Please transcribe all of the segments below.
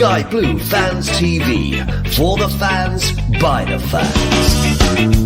Sky Blue Fans TV. For the fans, by the fans.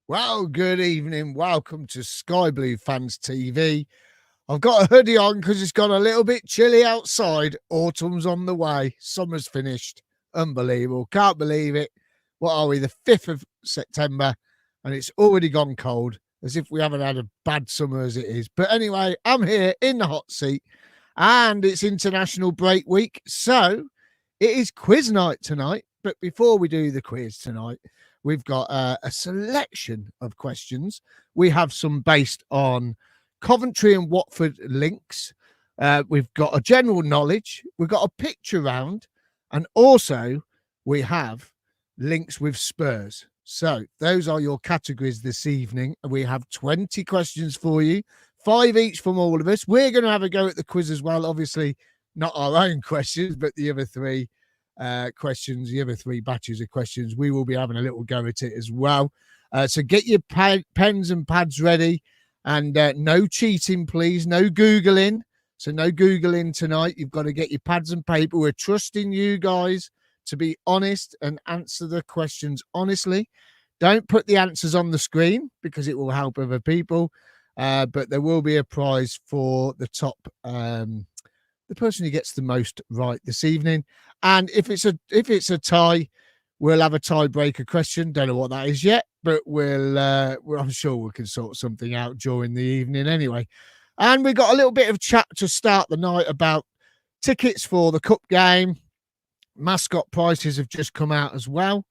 Well, good evening. Welcome to Sky Blue Fans TV. I've got a hoodie on because it's got a little bit chilly outside. Autumn's on the way. Summer's finished. Unbelievable. Can't believe it. What are we? The 5th of September, and it's already gone cold, as if we haven't had a bad summer as it is. But anyway, I'm here in the hot seat, and it's International Break Week. So it is quiz night tonight. But before we do the quiz tonight, we've got a selection of questions. We have some based on Coventry and Watford links. We've got a general knowledge. We've got a picture round. And also we have links with Spurs. So those are your categories this evening. We have 20 questions for you, 5 each from all of us. We're going to have a go at the quiz as well. Obviously, not our own questions, but the other three questions, the other 3 batches of questions, we will be having a little go at it as well. So get your pens and pads ready, and no cheating, please. No Googling. So no Googling tonight. You've got to get your pads and paper. We're trusting you guys to be honest and answer the questions honestly. Don't put the answers on the screen because it will help other people. But there will be a prize for the top the person who gets the most right this evening. And if it's a tie, we'll have a tiebreaker question. Don't know what that is yet, but I'm sure we can sort something out during the evening anyway. And we got a little bit of chat to start the night about tickets for the cup game. Mascot prices have just come out as well.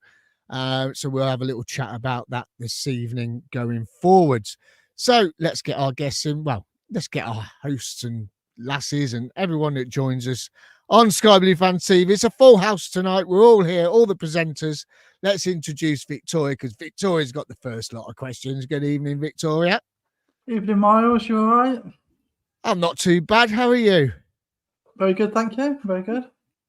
So we'll have a little chat about that this evening going forwards. So let's get our guests in. Well, let's get our hosts and lasses and everyone that joins us on Sky Blue Fan TV. It's a full house tonight. We're all here, all the presenters. Let's introduce Victoria, because Victoria's got the first lot of questions. Good evening, Victoria. Evening, Miles. You all right? I'm not too bad. How are you? Very good, thank you. Very good.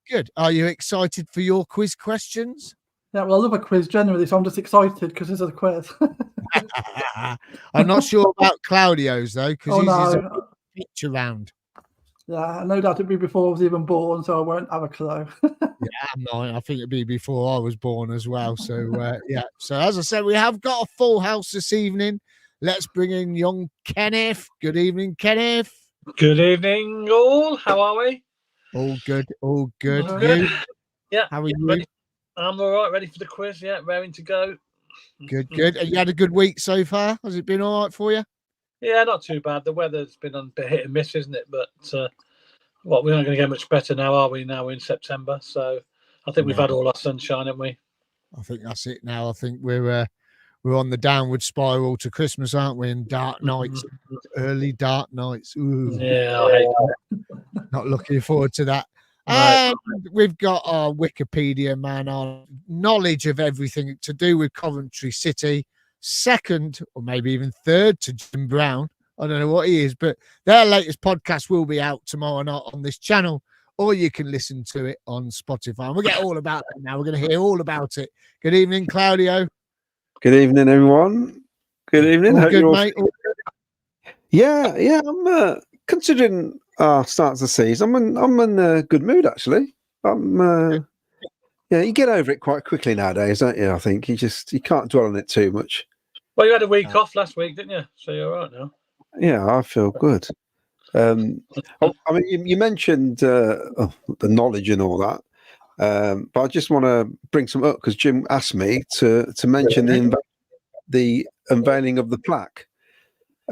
Good. Are you excited for your quiz questions? Yeah, well, I love a quiz generally, so I'm just excited because this is a quiz. I'm not sure about Claudio's, though, because he's a picture round. Yeah, no doubt it'd be before I was even born, so I won't have a clue. Yeah, I think it'd be before I was born as well. So, yeah. So, as I said, we have got a full house this evening. Let's bring in young Kenneth. Good evening, Kenneth. Good evening, all. How are we? All good. All good. All good. Yeah. How are you? Ready? I'm all right. Ready for the quiz. Yeah, raring to go. Good, good. And you had a good week so far? Has it been all right for you? Yeah, not too bad. The weather's been a bit hit and miss, isn't it? But we're not going to get much better now, are we? Now we're in September, so I think we've had all our sunshine, haven't we? I think that's it now. I think we're on the downward spiral to Christmas, aren't we? And dark nights, early dark nights. Ooh. Yeah, I hate that. Not looking forward to that. No. And we've got our Wikipedia man, our knowledge of everything to do with Coventry City, second or maybe even third to Jim Brown. I don't know what he is, but their latest podcast will be out tomorrow night on this channel, or you can listen to it on Spotify. And we'll get all about that now. We're going to hear all about it. Good evening, Claudio. Good evening, everyone. Good evening. All good, mate. Yeah. I'm considering our start of the season. I'm in a good mood actually. You get over it quite quickly nowadays, don't you? I think you can't dwell on it too much. Well, you had a week off last week, didn't you? So you're all right now. Yeah, I feel good. I mean, you mentioned the knowledge and all that, but I just want to bring some up because Jim asked me to mention the unveiling of the plaque.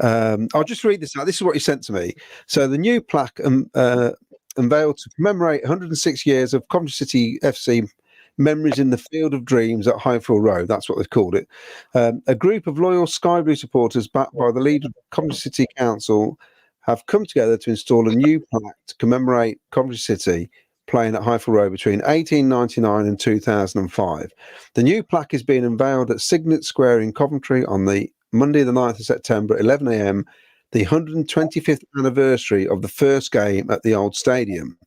I'll just read this out. This is what he sent to me. So the new plaque unveiled to commemorate 106 years of Coventry City FC memories in the Field of Dreams at Highfield Road. That's what they've called it. A group of loyal Sky Blue supporters, backed by the leader of Coventry City Council, have come together to install a new plaque to commemorate Coventry City playing at Highfield Road between 1899 and 2005. The new plaque is being unveiled at Signet Square in Coventry on the Monday, the 9th of September, 11 a.m., the 125th anniversary of the first game at the old stadium.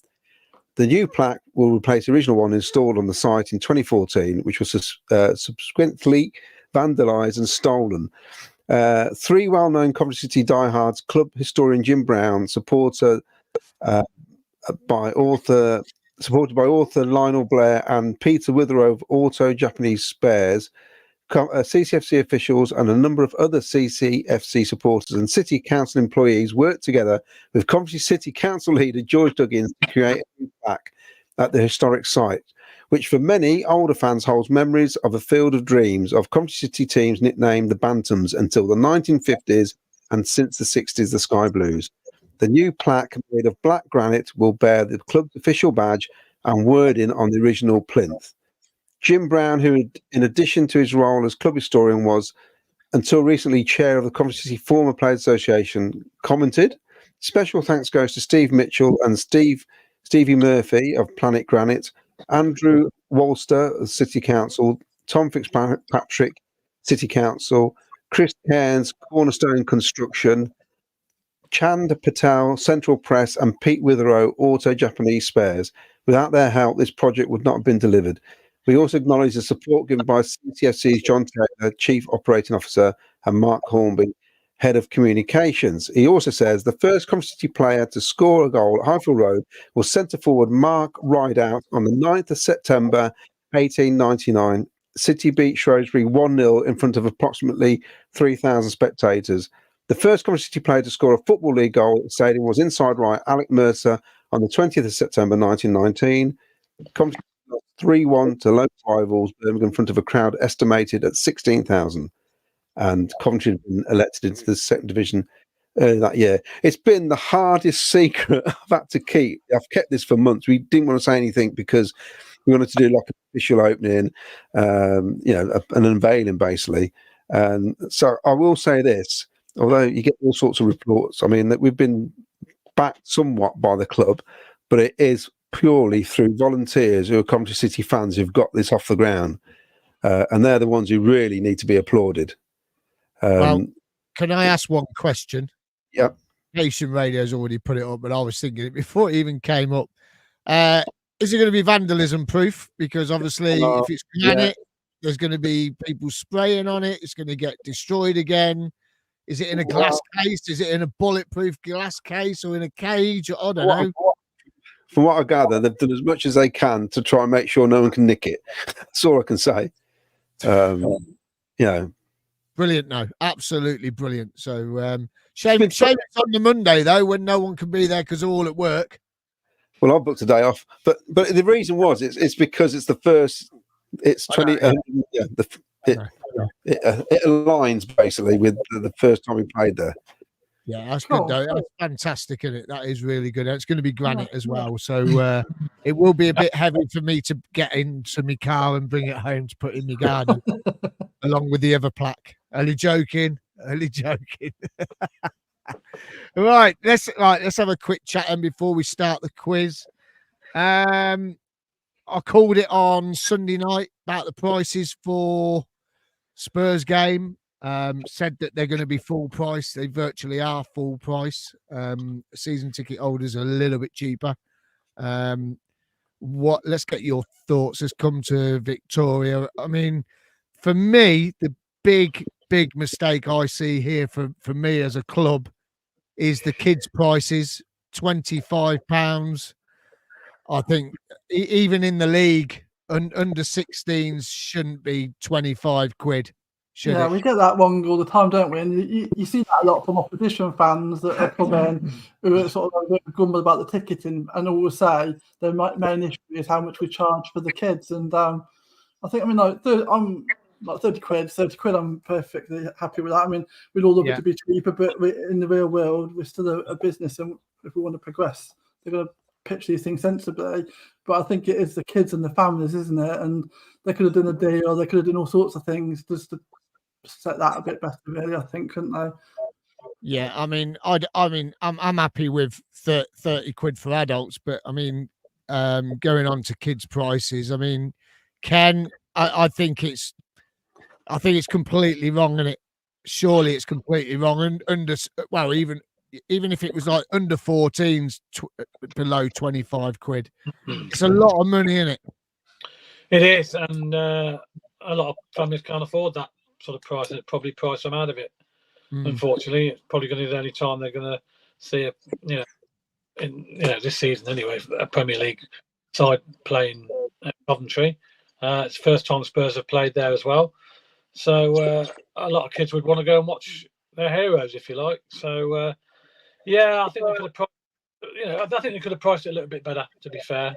The new plaque will replace the original one installed on the site in 2014, which was subsequently vandalised and stolen. Three well-known Coventry City diehards, club historian Jim Brown, supported by author Lionel Blair and Peter Witherow of Auto Japanese Spares, CCFC officials and a number of other CCFC supporters and City Council employees worked together with Coventry City Council leader George Duggins to create a new plaque at the historic site, which for many older fans holds memories of a field of dreams of Coventry City teams nicknamed the Bantams until the 1950s and since the 60s the Sky Blues. The new plaque made of black granite will bear the club's official badge and wording on the original plinth. Jim Brown, who in addition to his role as club historian was until recently chair of the Coventry City Former Players Association, commented, "Special thanks goes to Steve Mitchell and Stevie Murphy of Planet Granite, Andrew Walster of City Council, Tom Fitzpatrick, City Council, Chris Cairns, Cornerstone Construction, Chand Patel, Central Press, and Pete Witherow, Auto Japanese Spares. Without their help, this project would not have been delivered. We also acknowledge the support given by CCFC's John Taylor, Chief Operating Officer, and Mark Hornby, Head of Communications." He also says the first Coventry City player to score a goal at Highfield Road was centre forward Mark Rideout on the 9th of September 1899. City beat Shrewsbury 1-0 in front of approximately 3,000 spectators. The first Coventry City player to score a Football League goal at the stadium was inside right Alec Mercer on the 20th of September 1919. Coventry 3-1 to local rivals Birmingham in front of a crowd estimated at 16,000. And Coventry had been elected into the second division that year. It's been the hardest secret I've had to keep. I've kept this for months. We didn't want to say anything because we wanted to do like an official opening, an unveiling basically. And so I will say this, although you get all sorts of reports, I mean, that we've been backed somewhat by the club, but it is purely through volunteers who are Coventry City fans who've got this off the ground. And they're the ones who really need to be applauded. Well, can I ask one question? Yep. Nation Radio's already put it up, but I was thinking it before it even came up. Is it going to be vandalism proof? Because obviously, if it's granite, there's going to be people spraying on it. It's going to get destroyed again. Is it in a glass case? Is it in a bulletproof glass case or in a cage? I don't know. From what I gather, they've done as much as they can to try and make sure no one can nick it. That's all I can say. Brilliant, no, absolutely brilliant. So shame it's on the Monday though, when no one can be there because they're all at work. Well, I booked a day off, but the reason was it's because it's the first. It's 20. It aligns basically with the first time we played there. Yeah, that's good though. That's fantastic, isn't it? That is really good. It's going to be granite as well, so it will be a bit heavy for me to get into my car and bring it home to put in my garden, along with the other plaque. Only joking. Right, let's have a quick chat and before we start the quiz. I called it on Sunday night about the prices for Spurs game. Said that they're going to be full price. They virtually are full price. Season ticket holders are a little bit cheaper. Let's get your thoughts. Let's come to Victoria. I mean, for me, the big mistake I see here for me as a club is the kids' prices, £25. I think even in the league, under 16s shouldn't be 25 quid. Yeah, we get that wrong all the time, don't we? And you see that a lot from opposition fans that are coming who are sort of a bit grumble about the ticketing and always say their main issue is how much we charge for the kids. And I think, I'm like 30 quid, I'm perfectly happy with that. I mean, we'd all love it to be cheaper, but in the real world, we're still a business, and if we want to progress, they've got to pitch these things sensibly. But I think it is the kids and the families, isn't it? And they could have done a deal, they could have done all sorts of things just to set that a bit better, really, I think, couldn't they? Yeah, I mean, I'm happy with 30 quid for adults, but I mean, going on to kids' prices, I mean, I think it's completely wrong, and surely it's completely wrong. And even if it was like under 14s, below 25 quid, it's a lot of money, isn't it? It is, and a lot of families can't afford that sort of price, and it probably price them out of it. Unfortunately, it's probably going to be the only time they're going to see this season anyway, a Premier League side playing at Coventry. It's the first time Spurs have played there as well, so a lot of kids would want to go and watch their heroes, if you like. So yeah, I think they could have priced it a little bit better, to be fair.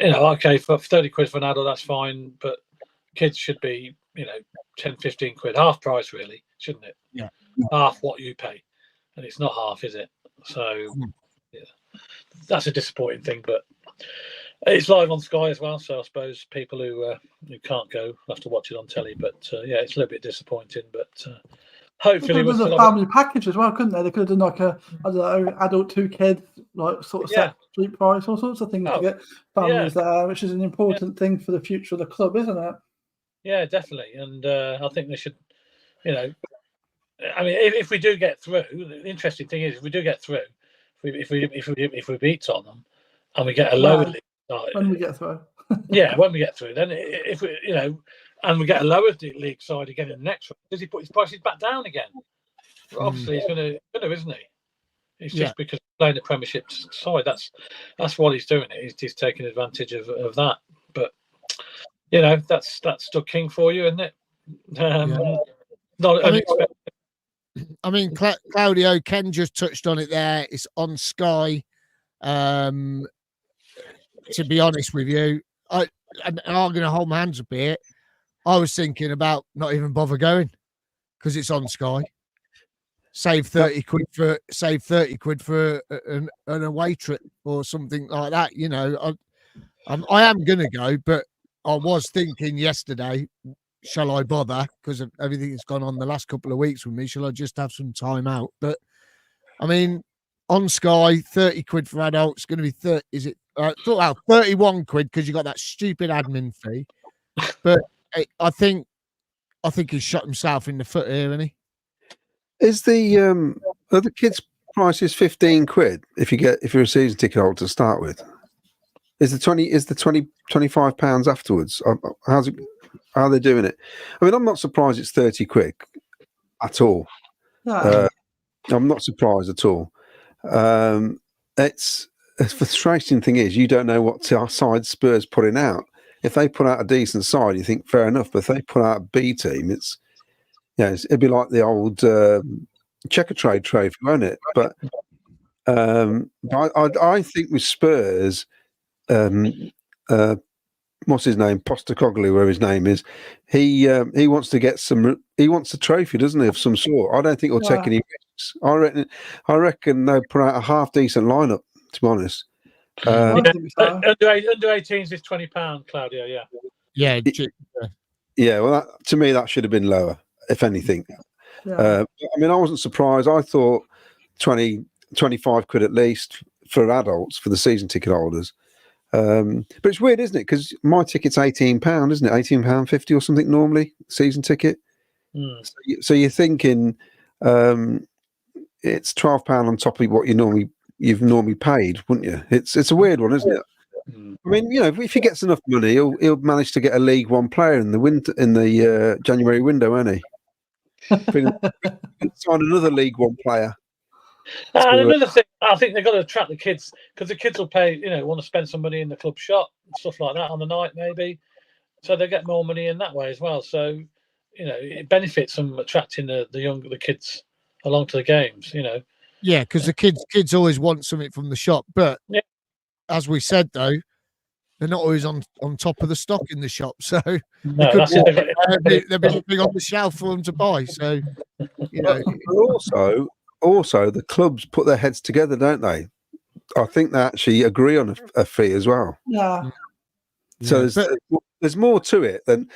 Okay, for 30 quid for an adult, that's fine, but kids should be 10, 15 quid, half price, really, shouldn't it? Yeah. Half what you pay. And it's not half, is it? So, yeah, that's a disappointing thing, but it's live on Sky as well. So I suppose people who can't go have to watch it on telly. But yeah, it's a little bit disappointing. But hopefully, there's a family package as well, couldn't they? They could have done like a, I don't know, adult 2 kids, like sort of set street price, all sorts of things to get families there, which is an important thing for the future of the club, isn't it? Yeah, definitely. And I think they should, I mean, if we do get through, the interesting thing is, if we do get through, if we beat Tottenham and we get a lower league side, when we get through, when we get through, then if we, and we get a lower league side again in the next one, does he put his prices back down again? Obviously, he's going to, isn't he? It's just because he's playing the Premiership side. That's what he's doing. He's taking advantage of that. But that's Doug King for you, isn't it? Not unexpected. I mean, Claudio, Ken just touched on it there. It's on Sky. To be honest with you, I'm going to hold my hands up here. I was thinking about not even bother going because it's on Sky. Save 30 quid for an away trip or something like that. I am going to go, but I was thinking yesterday, shall I bother? Because of everything that's gone on the last couple of weeks with me, shall I just have some time out? But I mean, on Sky, 30 quid for adults, going to be 30. Is it? 31 quid because you got that stupid admin fee. But I think he's shot himself in the foot here, isn't he? Is the kids' price is 15 quid if you're a season ticket holder to start with? Is the 25 pounds afterwards? How are they doing it? I mean, I'm not surprised it's 30 quid at all. No. I'm not surprised at all. It's the frustrating thing is you don't know what side Spurs putting out. If they put out a decent side, you think fair enough. But if they put out a B team, it'd be like the old checker trade trophy, won't it? But I think with Spurs, what's his name? Postecoglou, where his name is. He wants to get he wants a trophy, doesn't he, of some sort? I don't think he'll take any risks. I reckon they'll put out a half decent lineup, to be honest. Under 18s is £20, Claudio. Yeah. Well, to me, that should have been lower, if anything. I mean, I wasn't surprised. I thought 20, 25 quid at least for adults, for the season ticket holders. But it's weird, isn't it? Because my ticket's £18, isn't it? £18.50 or something normally, season ticket. So you're thinking it's £12 on top of what you've normally paid, wouldn't you? It's a weird one, isn't it? I mean, if he gets enough money, he'll manage to get a League One player in the January window, won't he? Sign another League One player. And another thing, I think they've got to attract the kids because the kids will pay, want to spend some money in the club shop and stuff like that on the night, maybe. So they get more money in that way as well. So, it benefits them attracting the kids along to the games, Yeah, because the kids always want something from the shop. But as we said, though, they're not always on top of the stock in the shop. So they'll be looking on the shelf for them to buy. So, But also, the clubs put their heads together, don't they? I think they actually agree on a fee as well. Yeah. So there's more to it than,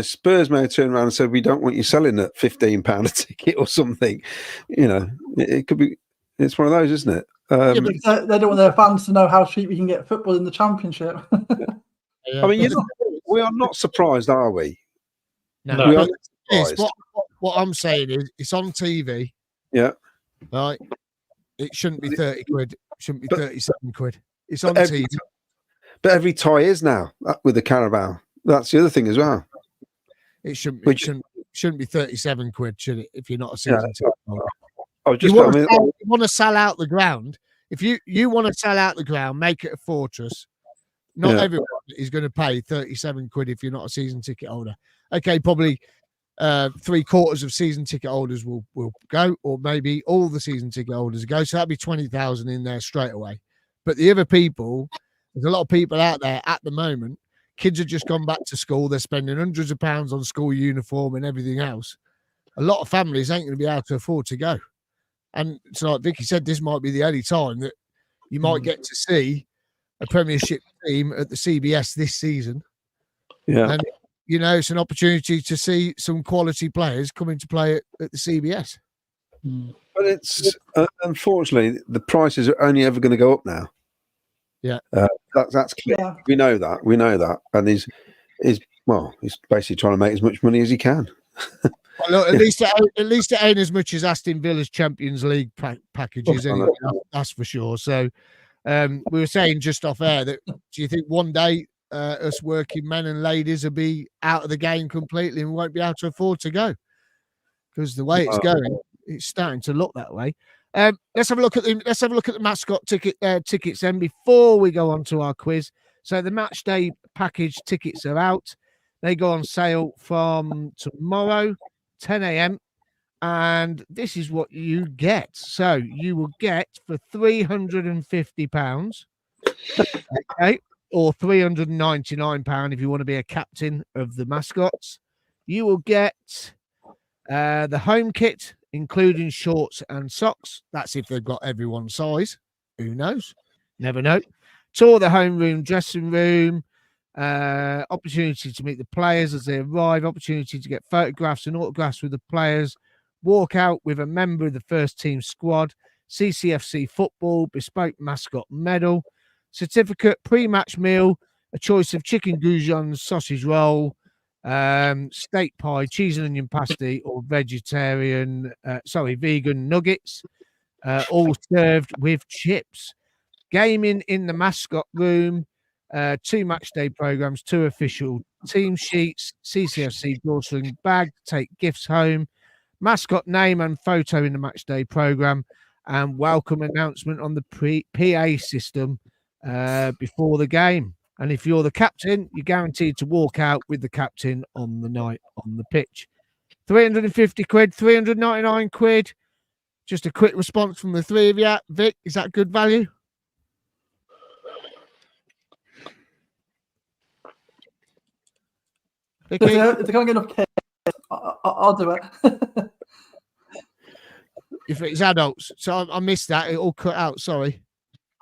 Spurs may have turned around and said, we don't want you selling at £15 a ticket or something. It could be, it's one of those, isn't it? They don't want their fans to know how cheap you can get football in the Championship. I mean, we are not surprised, are we? No. We are not surprised. What I'm saying is, it's on TV. Yeah. Right. It shouldn't be 30 quid. It shouldn't be 37 quid. It's on TV. But every tie is now with the Carabao. That's the other thing as well. It shouldn't be 37 quid, should it? If you're not a season ticket holder. You want to sell out the ground. If you want to sell out the ground, make it a fortress. Not everyone is going to pay 37 quid if you're not a season ticket holder. Okay, probably 3/4 of season ticket holders will go, or maybe all the season ticket holders go. So that'd be 20,000 in there straight away. But the other people, there's a lot of people out there at the moment. Kids have just gone back to school. They're spending hundreds of pounds on school uniform and everything else. A lot of families ain't going to be able to afford to go. And so, like Vicky said, this might be the only time that you might get to see a Premiership team at the CBS this season. Yeah. And, it's an opportunity to see some quality players coming to play at the CBS. But it's, unfortunately, the prices are only ever going to go up now. Yeah. That's clear. Yeah. We know that. And he's basically trying to make as much money as he can. Well, look, at least it ain't as much as Aston Villa's Champions League packages, anyway. That's for sure. So we were saying just off air that, do you think one day us working men and ladies will be out of the game completely and won't be able to afford to go? Because the way it's going, it's starting to look that way. Let's have a look at the mascot tickets then before we go on to our quiz. So the match day package tickets are out. They go on sale from tomorrow, 10 a.m. And this is what you get. So you will get for £350, okay, or £399 if you want to be a captain of the mascots. You will get the home kit, including shorts and socks. That's if they've got everyone's size. Who knows? Never know. Tour the home room, dressing room. Opportunity to meet the players as they arrive, opportunity to get photographs and autographs with the players, walk out with a member of the first team squad, CCFC football, bespoke mascot medal, certificate, pre-match meal, a choice of chicken goujons, sausage roll, steak pie, cheese and onion pasty, or vegan nuggets, all served with chips. Gaming in the mascot room, 2 match day programs, 2 official team sheets, CCFC drawstring bag, take gifts home, mascot name and photo in the match day program, and welcome announcement on the PA system before the game. And if you're the captain, you're guaranteed to walk out with the captain on the night on the pitch. 350 quid, 399 quid. Just a quick response from the three of you. Vic, is that good value? If they can't get enough kids, I'll do it. If it's adults. So I missed that. It all cut out. Sorry.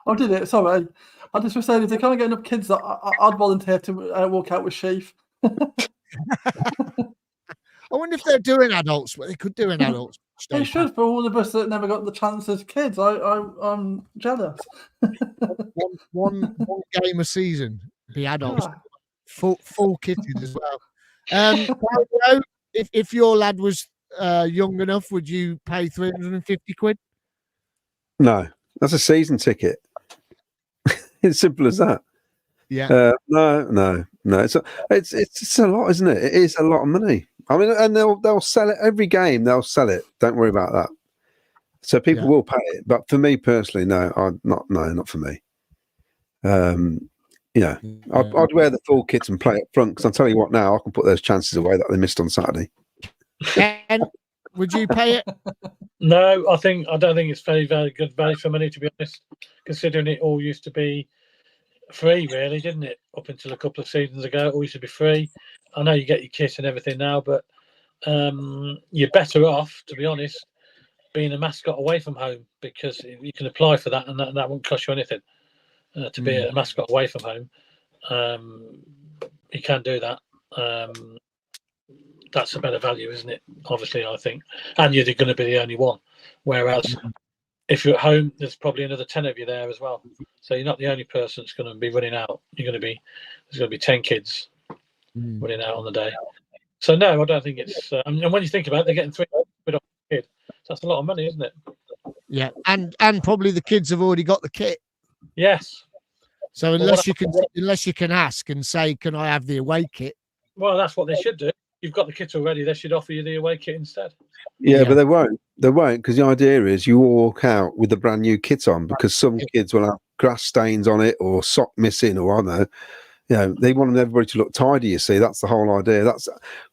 I did it. Sorry. I just was saying, if they can't get enough kids, I'd volunteer to walk out with Sheaf. I wonder if they're doing adults, but they could do an adults. They should, for all of us that never got the chance as kids. I'm jealous. one game a season, be adults, full kitted as well. If your lad was young enough, would you pay 350 quid? No, that's a season ticket. It's simple as that. Yeah. No. It's a lot, isn't it? It is a lot of money. I mean, and they'll sell it every game. They'll sell it. Don't worry about that. So people will pay it. But for me personally, not for me. I'd wear the full kits and play up front, because I'll tell you what, now I can put those chances away that they missed on Saturday. And would you pay it? No, I don't think it's very, very good value for money, to be honest, considering it all used to be free, really, didn't it? Up until a couple of seasons ago, it all used to be free. I know you get your kit and everything now, but you're better off, to be honest, being a mascot away from home, because you can apply for that, and that won't cost you anything to be a mascot away from home. you can do that. That's a better value, isn't it? Obviously, I think, and you're going to be the only one. Whereas if you're at home, there's probably another 10 of you there as well. So you're not the only person that's going to be running out. There's going to be 10 kids running out on the day. So no, I don't think it's. And when you think about it, they're getting £3 off a kid. So that's a lot of money, isn't it? Yeah, and probably the kids have already got the kit. Yes. So unless you can ask and say, "Can I have the away kit?" Well, that's what they should do. You've got the kit already. They should offer you the away kit instead. Yeah, but they won't. They won't, because the idea is you walk out with the brand new kit on, because some kids will have grass stains on it or sock missing, or I don't know. You know, they want everybody to look tidy. You see, that's the whole idea.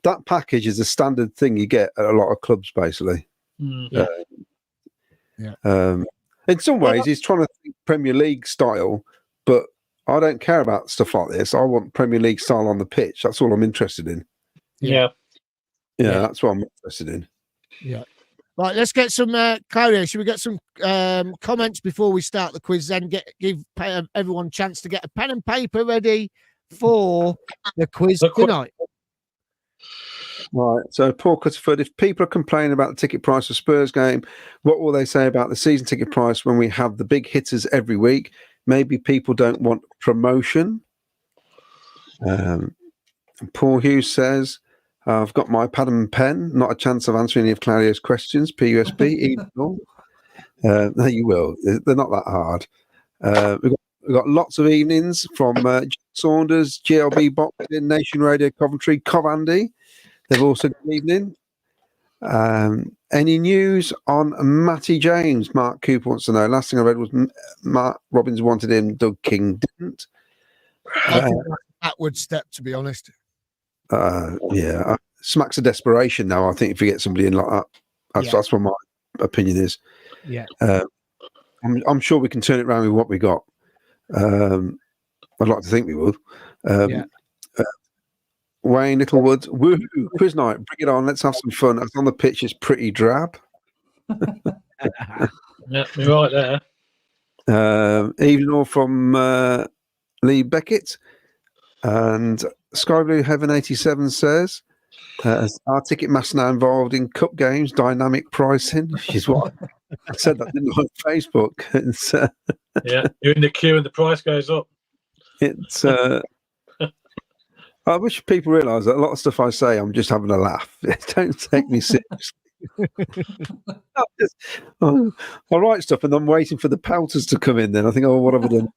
That package is a standard thing you get at a lot of clubs, basically. Yeah. In some ways, he's trying to think Premier League style, but I don't care about stuff like this. I want Premier League style on the pitch. That's all I'm interested in. Yeah, that's what I'm interested in. Yeah. Right, let's get some Claudio. Should we get some comments before we start the quiz? Then give everyone a chance to get a pen and paper ready for the quiz tonight. Right. So, Paul Cutterford, if people are complaining about the ticket price for Spurs game, what will they say about the season ticket price when we have the big hitters every week? Maybe people don't want promotion. Paul Hughes says, I've got my pad and pen. Not a chance of answering any of Claudio's questions. PUSB. No, you will. They're not that hard. We've got lots of evenings from Jack Saunders, GLB Boxing, Nation Radio Coventry, Covandy. They've also got an evening. Any news on Matty James? Mark Cooper wants to know. Last thing I read was Mark Robbins wanted him, Doug King didn't. I think that's a backward step, to be honest. Smacks of desperation now, I think, if you get somebody in like that. That's what my opinion is. Yeah. I'm sure we can turn it around with what we got. I'd like to think we would. Wayne Littlewood, woohoo, quiz night, bring it on, let's have some fun. That's on the pitch, is pretty drab. Yeah, you're right there. Evening all from Lee Beckett. And Sky Blue Heaven 87 says, our ticket master now involved in cup games, dynamic pricing. She's what I said that, didn't I, on Facebook. It's, yeah, you're in the queue and the price goes up. It's I wish people realise that a lot of stuff I say, I'm just having a laugh. Don't take me seriously. I write stuff and I'm waiting for the pelters to come in. Then I think, oh, what have I done?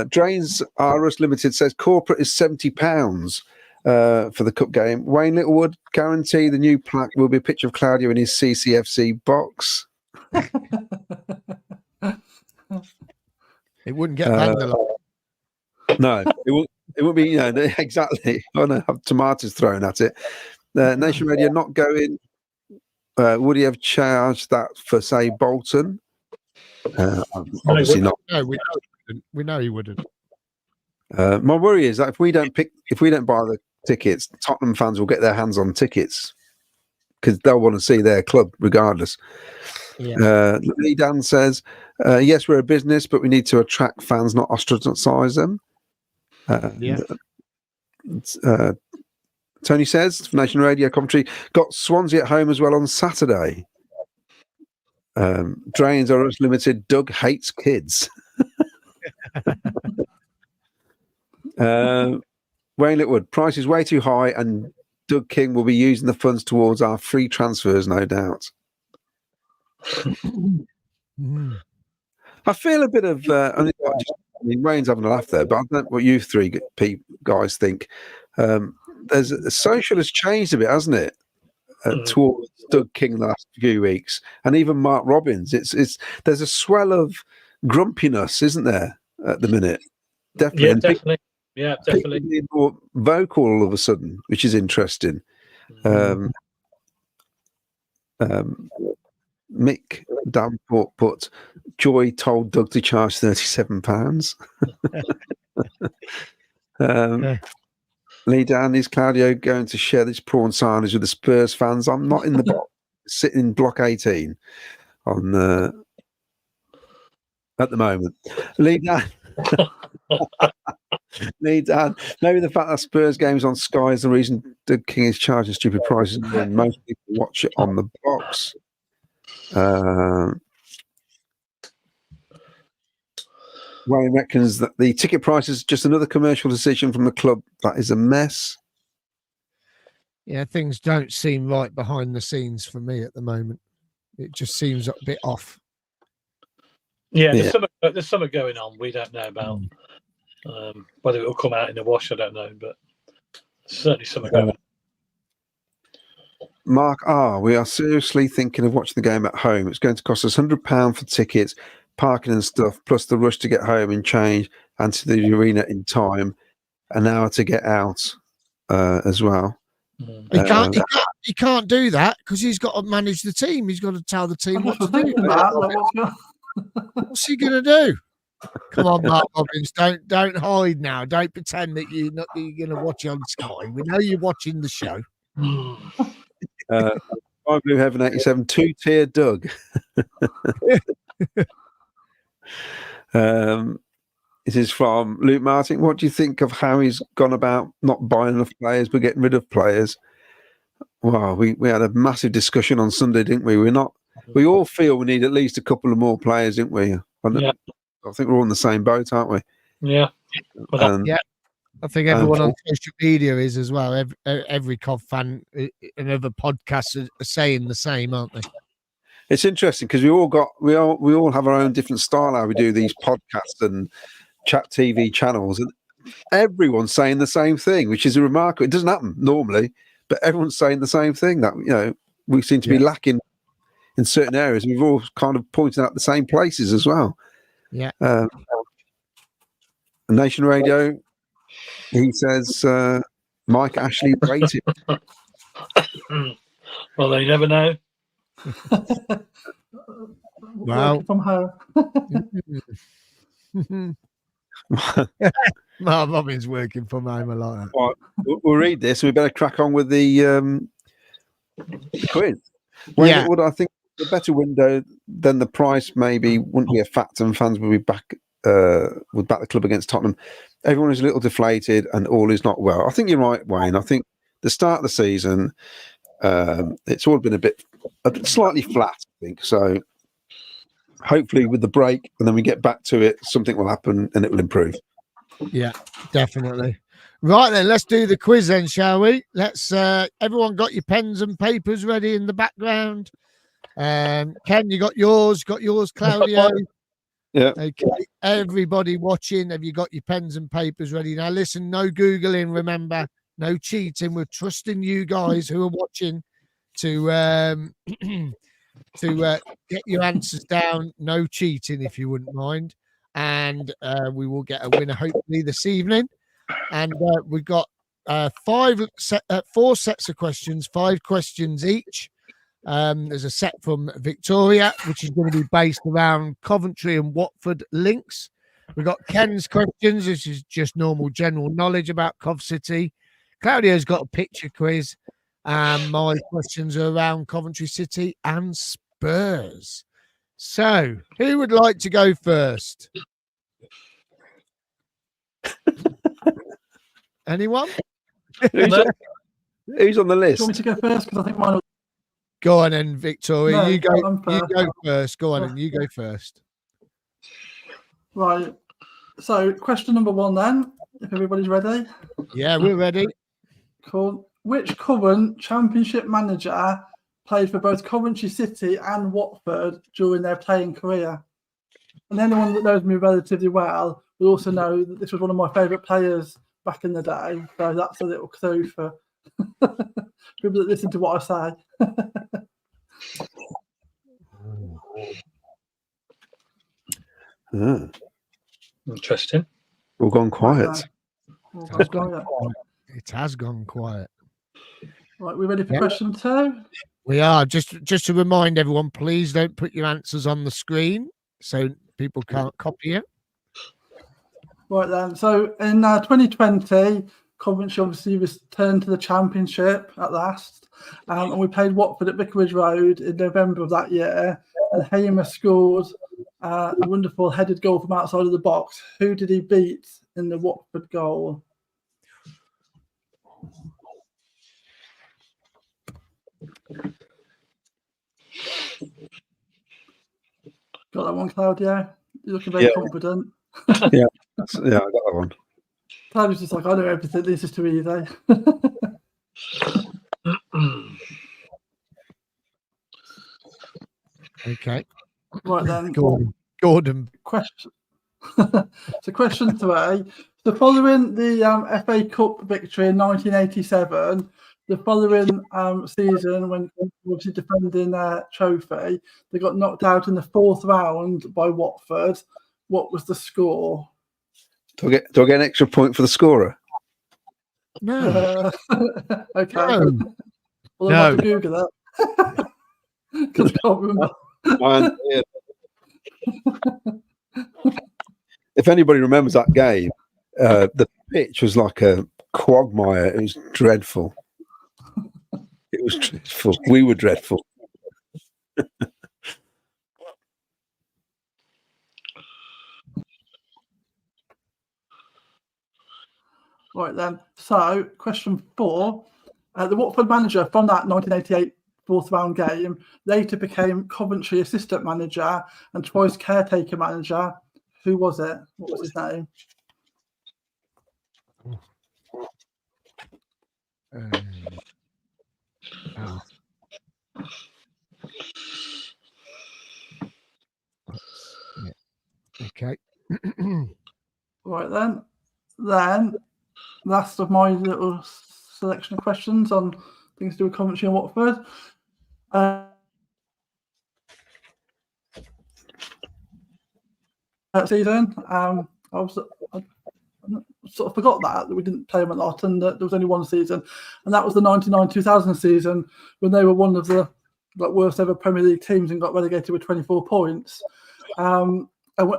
Drains R Us Limited says corporate is £70 for the cup game. Wayne Littlewood, guarantee the new plaque will be a picture of Claudio in his CCFC box. It wouldn't get vandalised. No, it would be, exactly. I want to have tomatoes thrown at it. Nation Radio not going. Would he have charged that for, say, Bolton? Obviously not. No, we know he wouldn't. My worry is that if we don't buy the tickets, Tottenham fans will get their hands on tickets because they'll want to see their club regardless. Yeah. Lee Dan says, yes, we're a business, but we need to attract fans, not ostracize them. Tony says, Nation Radio Coventry, got Swansea at home as well on Saturday. Drains are us limited. Doug hates kids. Wayne Littwood, price is way too high, and Doug King will be using the funds towards our free transfers, no doubt. I feel a bit of. Wayne's having a laugh there, but I don't know what you three guys think. The social has changed a bit, hasn't it? Towards Doug King the last few weeks, and even Mark Robbins. There's a swell of grumpiness, isn't there, at the minute? Definitely. Yeah, and definitely. Yeah, definitely. People are more vocal all of a sudden, which is interesting. Mick Damport put, Joy told Doug to charge £37. Lee Dan, is Claudio going to share this prawn sandwich with the Spurs fans? I'm not in the box, sitting in block 18 on at the moment. Lee Dan. Maybe the fact that Spurs games on Sky is the reason the King is charging stupid prices, and most people watch it on the box. Wayne reckons that the ticket price is just another commercial decision from the club. That is a mess. Yeah, things don't seem right behind the scenes for me at the moment. It just seems a bit off. Yeah, there's something going on we don't know about. Whether it will come out in the wash, I don't know, but certainly something going on. Mark we are seriously thinking of watching the game at home. It's going to cost us £100 for tickets, parking and stuff, plus the rush to get home and change and to the arena in time, an hour to get out as well. He can't do that because he's got to manage the team. He's got to tell the team what to do. What's he going to do? Come on, Mark Robbins, don't hide now. Don't pretend that you're going to watch on Sky. We know you're watching the show. Blue Heaven 87, 2-tier Doug. This is from Luke Martin. What do you think of how he's gone about not buying enough players but getting rid of players? Well, we had a massive discussion on Sunday, didn't we? We all feel we need at least a couple of more players, didn't we? Yeah. I think we're all in the same boat, aren't we? Yeah. Yeah. I think everyone on social media is as well. Every Cov fan and other podcasts are saying the same, aren't they? It's interesting because we all have our own different style how we do these podcasts and chat TV channels, and everyone's saying the same thing, which is remarkable. It doesn't happen normally, but everyone's saying the same thing, that we seem to be lacking in certain areas. We've all kind of pointed out the same places as well. Yeah. Nation Radio, he says Mike Ashley rated. Well, they never know. Wow. From her. Mark Robbins working from home. I like that. Well, we'll read this. We better crack on with the quiz. Would I think the better window than the price maybe wouldn't be a factor, and fans would back the club against Tottenham. Everyone is a little deflated, and all is not well. I think you're right, Wayne. I think the start of the season, it's all been a bit slightly flat. I think so. Hopefully, with the break, and then we get back to it, something will happen and it will improve. Yeah, definitely. Right then, let's do the quiz then, shall we? Let's. Everyone got your pens and papers ready in the background. Ken, you got yours? Got yours, Claudio? Yeah. Okay. Everybody watching, have you got your pens and papers ready? Now, listen. No googling. Remember, no cheating. We're trusting you guys who are watching to get your answers down. No cheating, if you wouldn't mind. And we will get a winner hopefully this evening. And we've got 4 sets of questions, 5 questions each. There's a set from Victoria, which is going to be based around Coventry and Watford links. We've got Ken's questions, which is just normal general knowledge about Cov City. Claudio's got a picture quiz. My questions are around Coventry City and Spurs. So, who would like to go first? Anyone? Who's on the list? Do you want me to go first? Because I think mine. Go on then, Victoria. No, you go first. Go on, Yeah. and you go first. Right. So, question number 1 then, if everybody's ready. Yeah, we're ready. Cool. Which current Championship manager played for both Coventry City and Watford during their playing career? And anyone that knows me relatively well will also know that this was one of my favourite players back in the day. So that's a little clue for people that listen to what I say. Interesting. All gone quiet. It has gone quiet. Right, we ready for question 2? We are. Just to remind everyone, please don't put your answers on the screen so people can't copy it. Right then. So in 2020, Coventry obviously returned to the Championship at last, and we played Watford at Vicarage Road in November of that year. And Hamer scored a wonderful headed goal from outside of the box. Who did he beat in the Watford goal? Got that one, Claudio? You're looking very confident. Yeah, I got that one. Claudio's just like, I know everything. This is too easy. Okay. Right then. Gordon. Question. So question 3. So following the FA Cup victory in 1987, the following season, when obviously defending their trophy, they got knocked out in the 4th round by Watford. What was the score? Do I get an extra point for the scorer? No. Okay. No. Well, I have to Google that because I can't remember. If anybody remembers that game, the pitch was like a quagmire. It was dreadful. It was dreadful. We were dreadful. Right then. So, question 4. The Watford manager from that 1988 4th round game later became Coventry assistant manager and twice caretaker manager. Who was it? What was his name? Okay. Right then. Then, last of my little selection of questions on things to do with Coventry and Watford. Season, I sort of forgot that we didn't play them a lot, and that there was only one season, and that was the 99-2000 season when they were one of the worst ever Premier League teams and got relegated with 24 points. And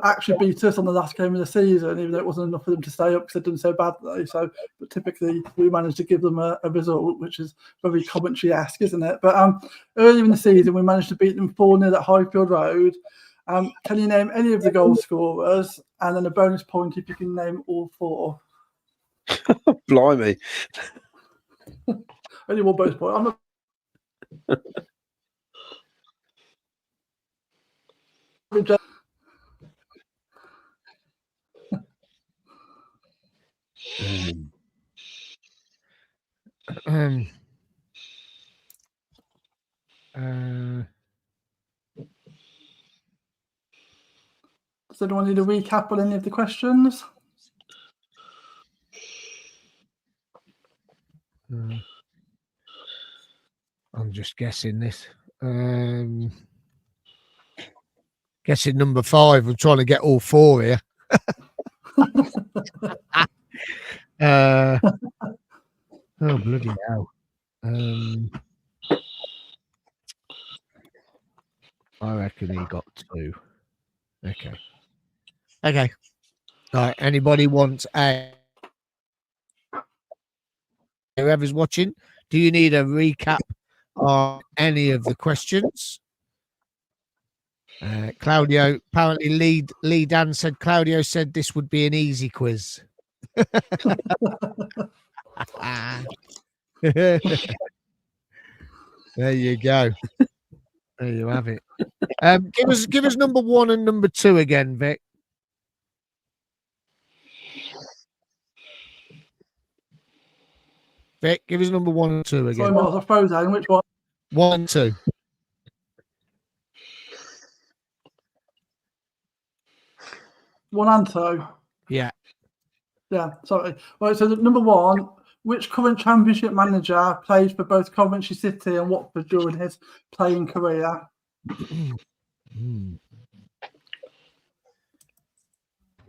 actually beat us on the last game of the season, even though it wasn't enough for them to stay up because they'd done so badly. So, but typically we managed to give them a result, which is very Coventry-esque, isn't it? But earlier in the season, we managed to beat them 4-0 at Highfield Road. Can you name any of the goal scorers? And then a bonus point if you can name all 4. Blimey. Only one bonus point. I'm not. Does anyone need a recap on any of the questions? I'm just guessing this. Guessing number 5. I'm trying to get all 4 here. Oh, bloody hell. I reckon he got 2. Okay. All right. Anybody wants whoever's watching, do you need a recap on any of the questions? Claudio, apparently Lee Dan said, Claudio said this would be an easy quiz. There you go. There you have it. Give us number 1 and number 2 again, Vic. Vic, give us number 1 and 2 again. Sorry, Miles, I froze out. Which one? 1 and 2. One and 2. Yeah. Yeah, sorry. Right, so number 1, which current Championship manager played for both Coventry City and Watford during his playing career?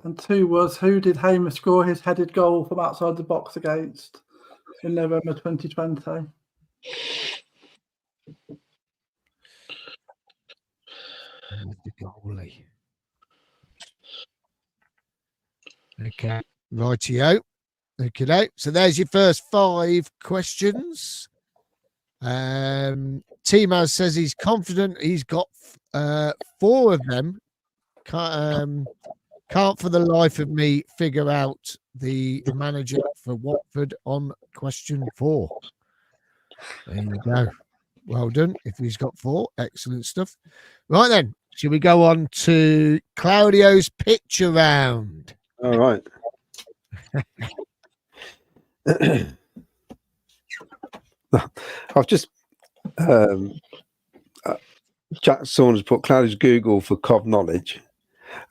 And 2 was, who did Hamer score his headed goal from outside the box against in November 2020? The goalie. Okay, rightio. Okay, so there's your first 5 questions. Timo says he's confident he's got 4 of them. Can't for the life of me figure out the manager for Watford on question 4. There you go. Well done. If he's got 4, excellent stuff. Right then, should we go on to Claudio's picture round? All right. I've just Jack Saunders put Claudia's Google for Cov knowledge,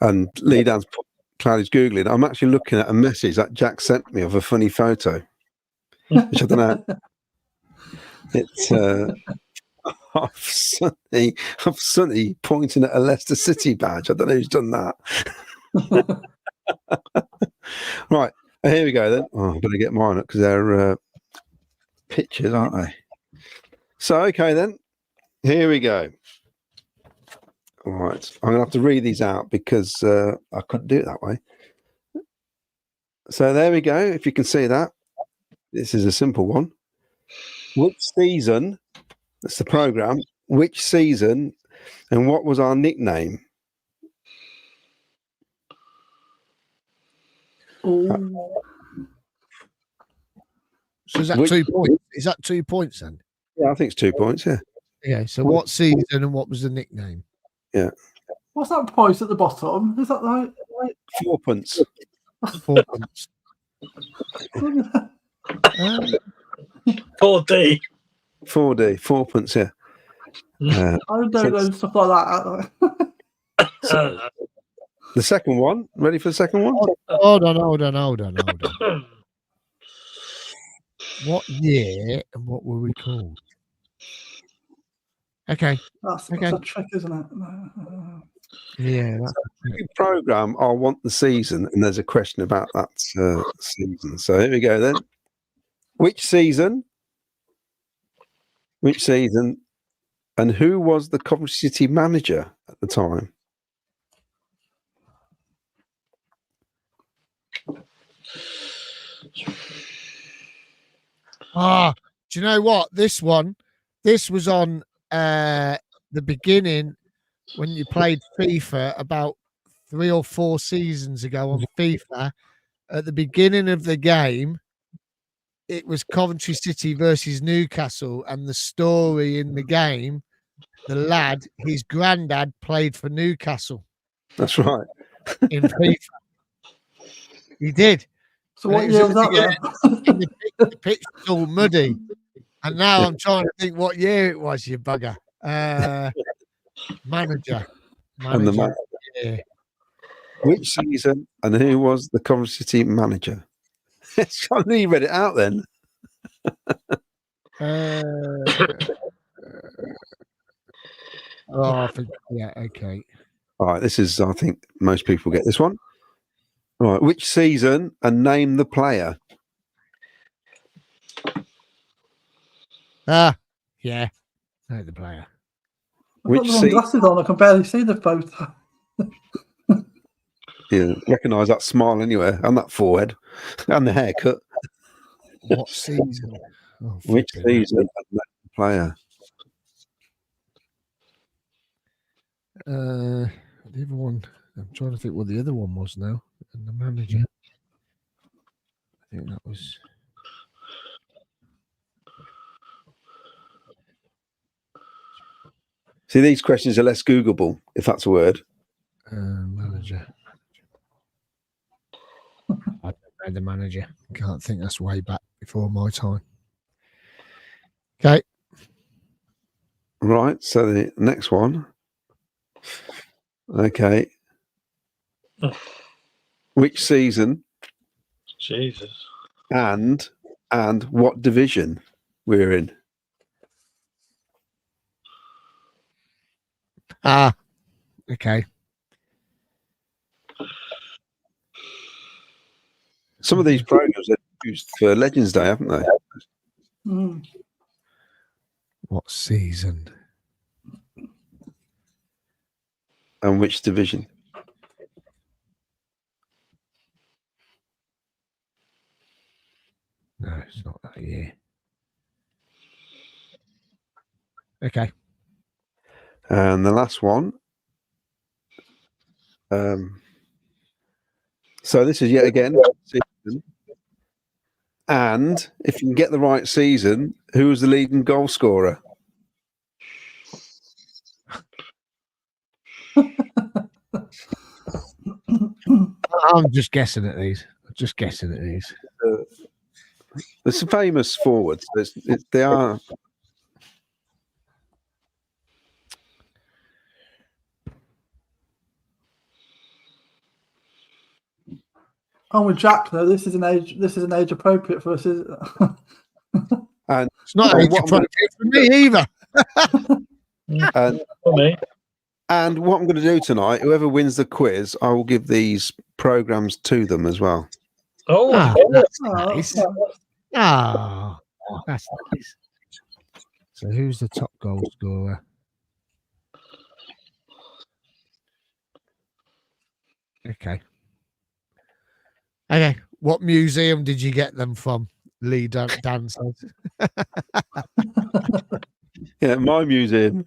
and Lee Dan's put Claudia's Googling. I'm actually looking at a message that Jack sent me of a funny photo, which I don't know. It's of Sonny pointing at a Leicester City badge. I don't know who's done that. Right, here we go then. Oh, I better get mine up because they're pictures, aren't they? So, okay then, here we go. All right, I'm going to have to read these out because I couldn't do it that way. So there we go. If you can see that, this is a simple one. Which season, that's the programme, which season and what was our nickname? Oh. So is that 2 points? Is that 2 points then? Yeah, I think it's 2 points, yeah. Yeah, so what season and what was the nickname? Yeah. What's that price at the bottom? Is that right? 4 pence. 4 pence. 4D. 4D, 4 pence, yeah. I don't know stuff like that. The second one, ready for the second one? Hold on. What year and what were we called? Okay. That's Okay. a trick, isn't it? Yeah. That's Every programme, I want the season, and there's a question about that season. So here we go then. Which season, and who was the Coventry City manager at the time? Do you know what? This was on the beginning when you played FIFA about 3 or 4 seasons ago on FIFA. At the beginning of the game, it was Coventry City versus Newcastle, and the story in the game, the lad, his granddad played for Newcastle. That's right. In FIFA. He did. So what year was that then? The pitch was all muddy. And now I'm trying to think what year it was, you bugger. Manager. And the manager. Yeah. Which season and who was the Coventry City manager? I knew you read it out then. I think, yeah, okay. All right, this is, I think most people get this one. All right, which season and name the player? Yeah. Know the player. I've got the wrong glasses on, I can barely see the photo. Yeah, recognise that smile anywhere, and that forehead, and the haircut. What season? Which season and name the player? The other one, I'm trying to think what the other one was now. And the manager. I think that was. See, these questions are less Googleable, if that's a word. Manager. I don't know the manager. Can't think, that's way back before my time. Okay. Right, so the next one. Okay. Which season? Jesus. And what division we're in? Okay. Some of these programs are used for Legends Day, haven't they? Mm. What season? And which division? No, it's not that year. Okay. And the last one. So this is yet again season? And if you can get the right season, who was the leading goal scorer? I'm just guessing at these. There's some famous forwards. They are. Oh, with Jack, though, this is an age appropriate for us. And It's not age appropriate for me either. For me. And what I'm going to do tonight, whoever wins the quiz, I will give these programs to them as well. Oh, That's nice. That's nice. So who's the top goal scorer? Okay. What museum did you get them from? Lee Dan says. Yeah, my museum.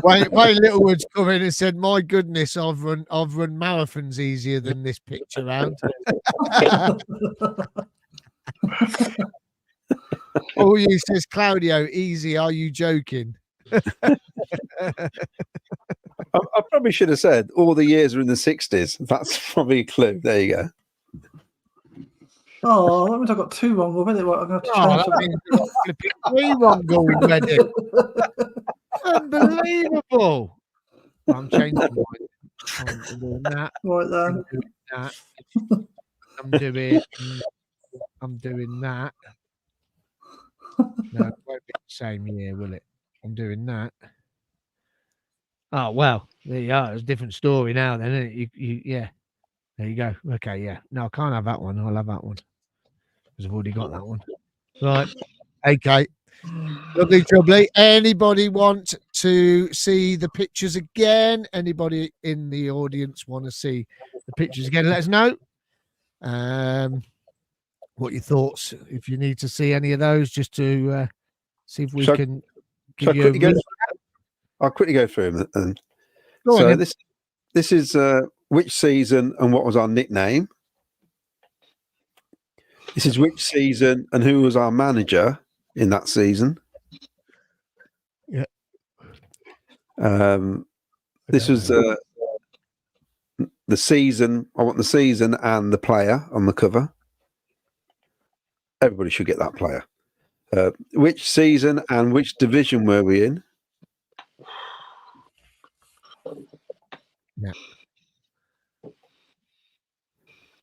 Wayne Littlewood's come in and said, "My goodness, I've run marathons easier than this picture round." Oh, you says Claudio, easy. Are you joking? I probably should have said all the years are in the 60s. That's probably a clue. There you go. Oh, that means I got 2 wrong already. I'm going to have to change that means you've got flipping 3 wrong already. Unbelievable. I'm changing mine. I'm doing that. Right then. I'm doing that. No, it won't be the same year, will it? I'm doing that. Oh, well, there you are. It's a different story now, then, isn't it? Yeah. There you go. Okay, yeah. No, I can't have that one. I'll have that one. Because I've already got that one. Right. Okay. Lovely. Anybody want to see the pictures again? Anybody in the audience want to see the pictures again? Let us know. What your thoughts, if you need to see any of those, just to see if we can give you I'll quickly go through them. Go on, this is which season and what was our nickname. This is which season and who was our manager in that season. Yeah. This was the season. I want the season and the player on the cover. Everybody should get that player. Which season and which division were we in? Yeah.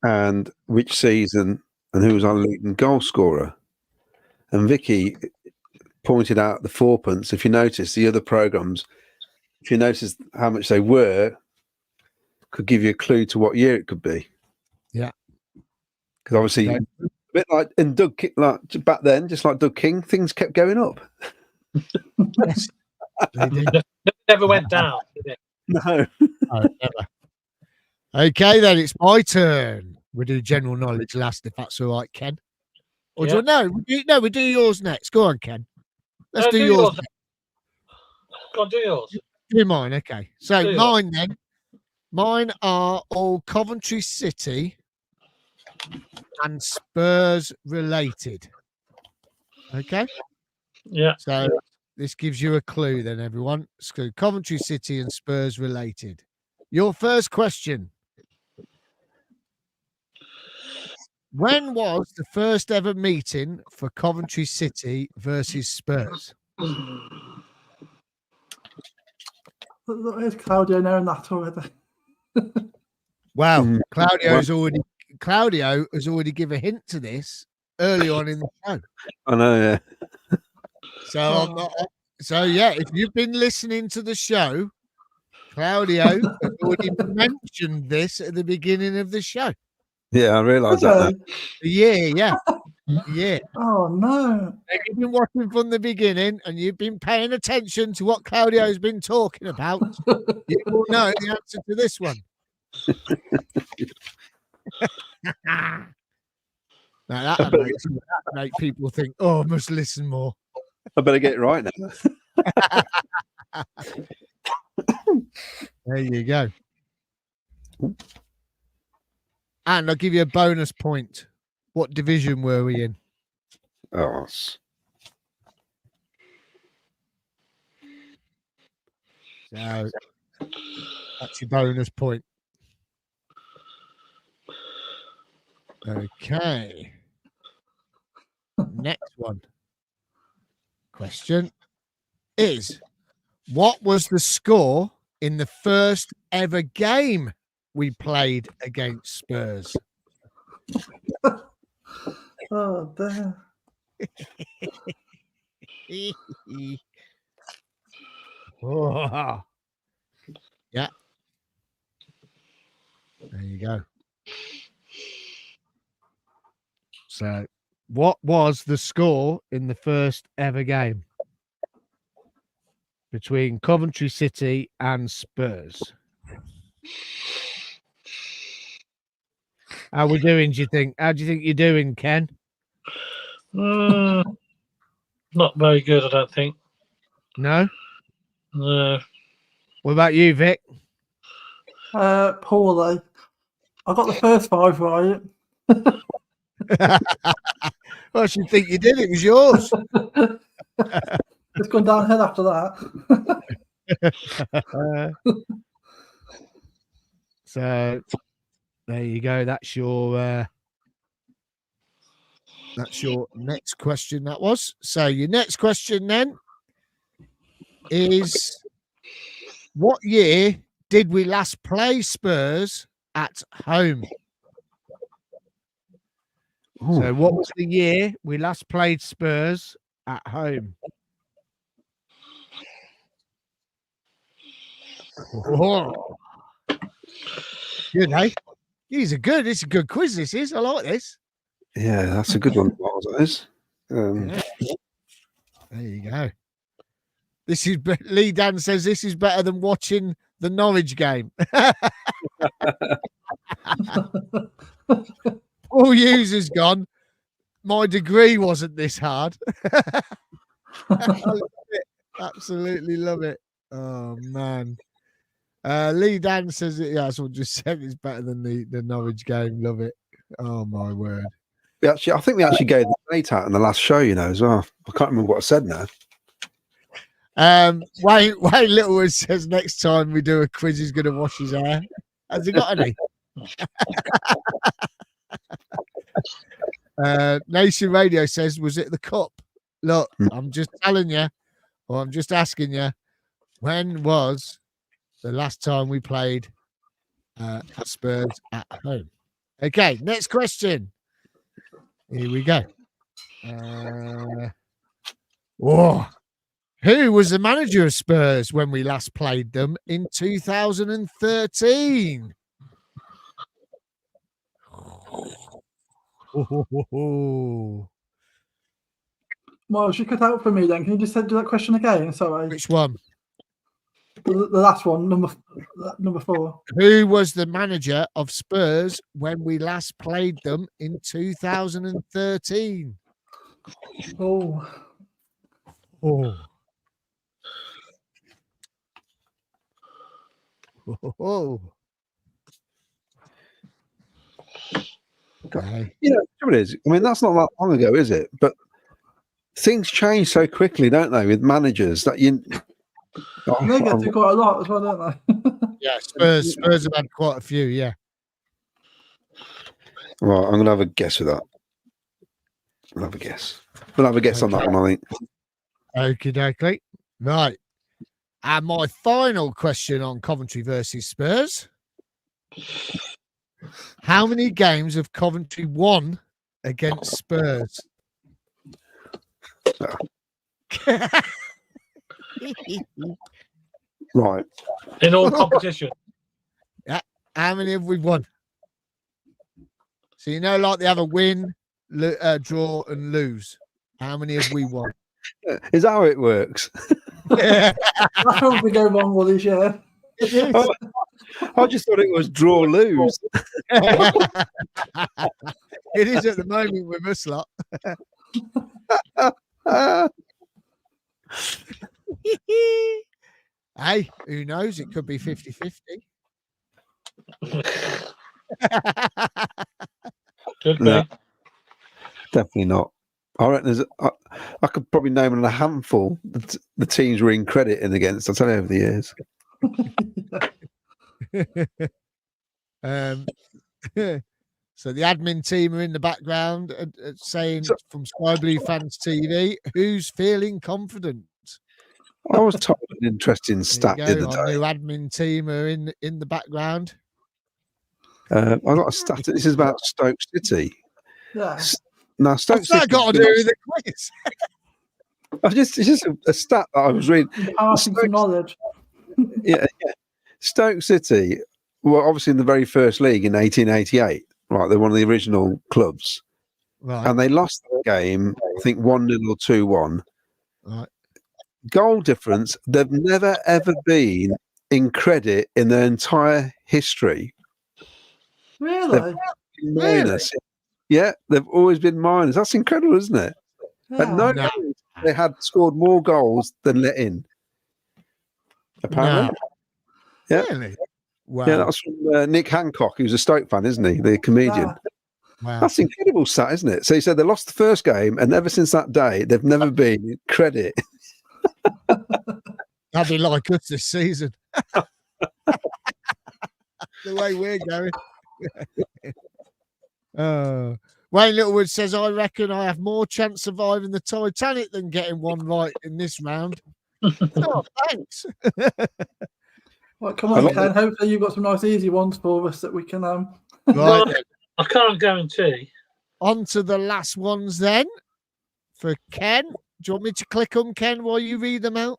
And which season and who was our leading goal scorer? And Vicky pointed out the 4pence. If you notice the other programs, if you notice how much they were, could give you a clue to what year it could be. Yeah. Because obviously, a bit like in like back then, just like Doug King, things kept going up. Yes. They did. Never went down, did it? No. Oh, never. Okay, then it's my turn. We do general knowledge last, if that's all right, Ken. Or do we do yours next? Go on, Ken. Let's do yours next. Go on, do yours. Do mine, okay. So Do mine then. Mine are all Coventry City and Spurs related. Okay? Yeah. So this gives you a clue then, everyone. So Coventry City and Spurs related. Your first question. When was the first ever meeting for Coventry City versus Spurs? There's Claudio knowing that already. Wow, Claudio has already given a hint to this early on in the show. I know, So if you've been listening to the show, Claudio has already mentioned this at the beginning of the show. yeah. I realised that. Yeah. Oh no! If you've been watching from the beginning and you've been paying attention to what Claudio's been talking about, you will know the answer to this one. Now that make people think, "Oh, I must listen more." I better get it right now. There you go. And I'll give you a bonus point. What division were we in? Oh, So that's your bonus point. Okay. Next one. Question is, what was the score in the first ever game we played against Spurs? Oh, damn. Oh. Yeah. There you go. So, what was the score in the first ever game between Coventry City and Spurs? How we doing, do you think? How do you think you're doing, Ken? Not very good, I don't think. No? No. What about you, Vic? Poorly. I got the first 5 right. Well, I should think you did. It was yours. It's gone downhill after that. So there you go. That's your next question. That was. So your next question then is, what year did we last play Spurs at home? So what was the year we last played Spurs at home? Oh. Good, eh? These are good. It's a good quiz, this is. I like this. yeah, that's a good one. That is. Yeah. There you go. This is Lee Dan says this is better than watching the Norwich game. All users gone. My degree wasn't this hard. I love it. Absolutely love it. Oh man. Lee Dan says it. Yeah, someone just said it's better than the Norwich game. Love it. Oh my word. I think we actually gave the date out in the last show, as well. I can't remember what I said now. Wayne Littlewood says next time we do a quiz, he's going to wash his hair. Has he got any? Nation Radio says, was it the cup? Look, I'm just telling you, or I'm just asking you, when was the last time we played Spurs at home? Okay, next question. Here we go. Who was the manager of Spurs when we last played them in 2013? Well, she cut out for me then. Can you just do that question again? Sorry. Which one? The last one, number 4. Who was the manager of Spurs when we last played them in 2013? Oh. Okay. It is. I mean, that's not that long ago, is it? But things change so quickly, don't they, with managers that you. They get to quite a lot as well, don't they? Yeah, Spurs have had quite a few, yeah. Right, I'm going to have a guess with that. We'll have a guess on that one, I think. Okie dokie. Right. And my final question on Coventry versus Spurs. How many games have Coventry won against Spurs? Right. In all competition. Yeah. How many have we won? So, like they have a win, draw, and lose. How many have we won? Is that how it works? Yeah. That's how we go wrong with this year. I just thought it was draw lose. It is at the moment with us lot. Hey, who knows? It could be 50-50. Should be. No. Definitely not. I reckon I could probably name a handful the teams we're in credit in against. I'll tell you over the years. So the admin team are in the background saying from Sky Blue Fans TV, who's feeling confident? I was told an interesting stat the other Our day. new admin team are in the background. I got a stat. This is about Stoke City. Yeah. Now, Stoke What's that City. got to do with the quiz? It's just a stat that I was reading. Passing some knowledge. Yeah. Stoke City were obviously in the very first league in 1888. Right, they're one of the original clubs, Right. and they lost the game. I think 1-0 or 2-1. Right. Goal difference. They've never ever been in credit in their entire history. Really? Minus. Yeah, they've always been minus. That's incredible, isn't it? At no No. point they had scored more goals than let in. Apparently. No. Yeah. Really? Wow. Yeah, that was from Nick Hancock, who's a Stoke fan, isn't he? The comedian. Wow. That's incredible stat, isn't it? So he said they lost the first game, and ever since that day, they've never been in credit. That'd be like us this season. The way we're going. Wayne Littlewood says, I reckon I have more chance surviving the Titanic than getting one right in this round. Oh, thanks. Well, come on, Ken. Hopefully you've got some nice easy ones for us that we can Right. I can't guarantee. On to the last ones then for Ken. Do you want me to click them, Ken, while you read them out?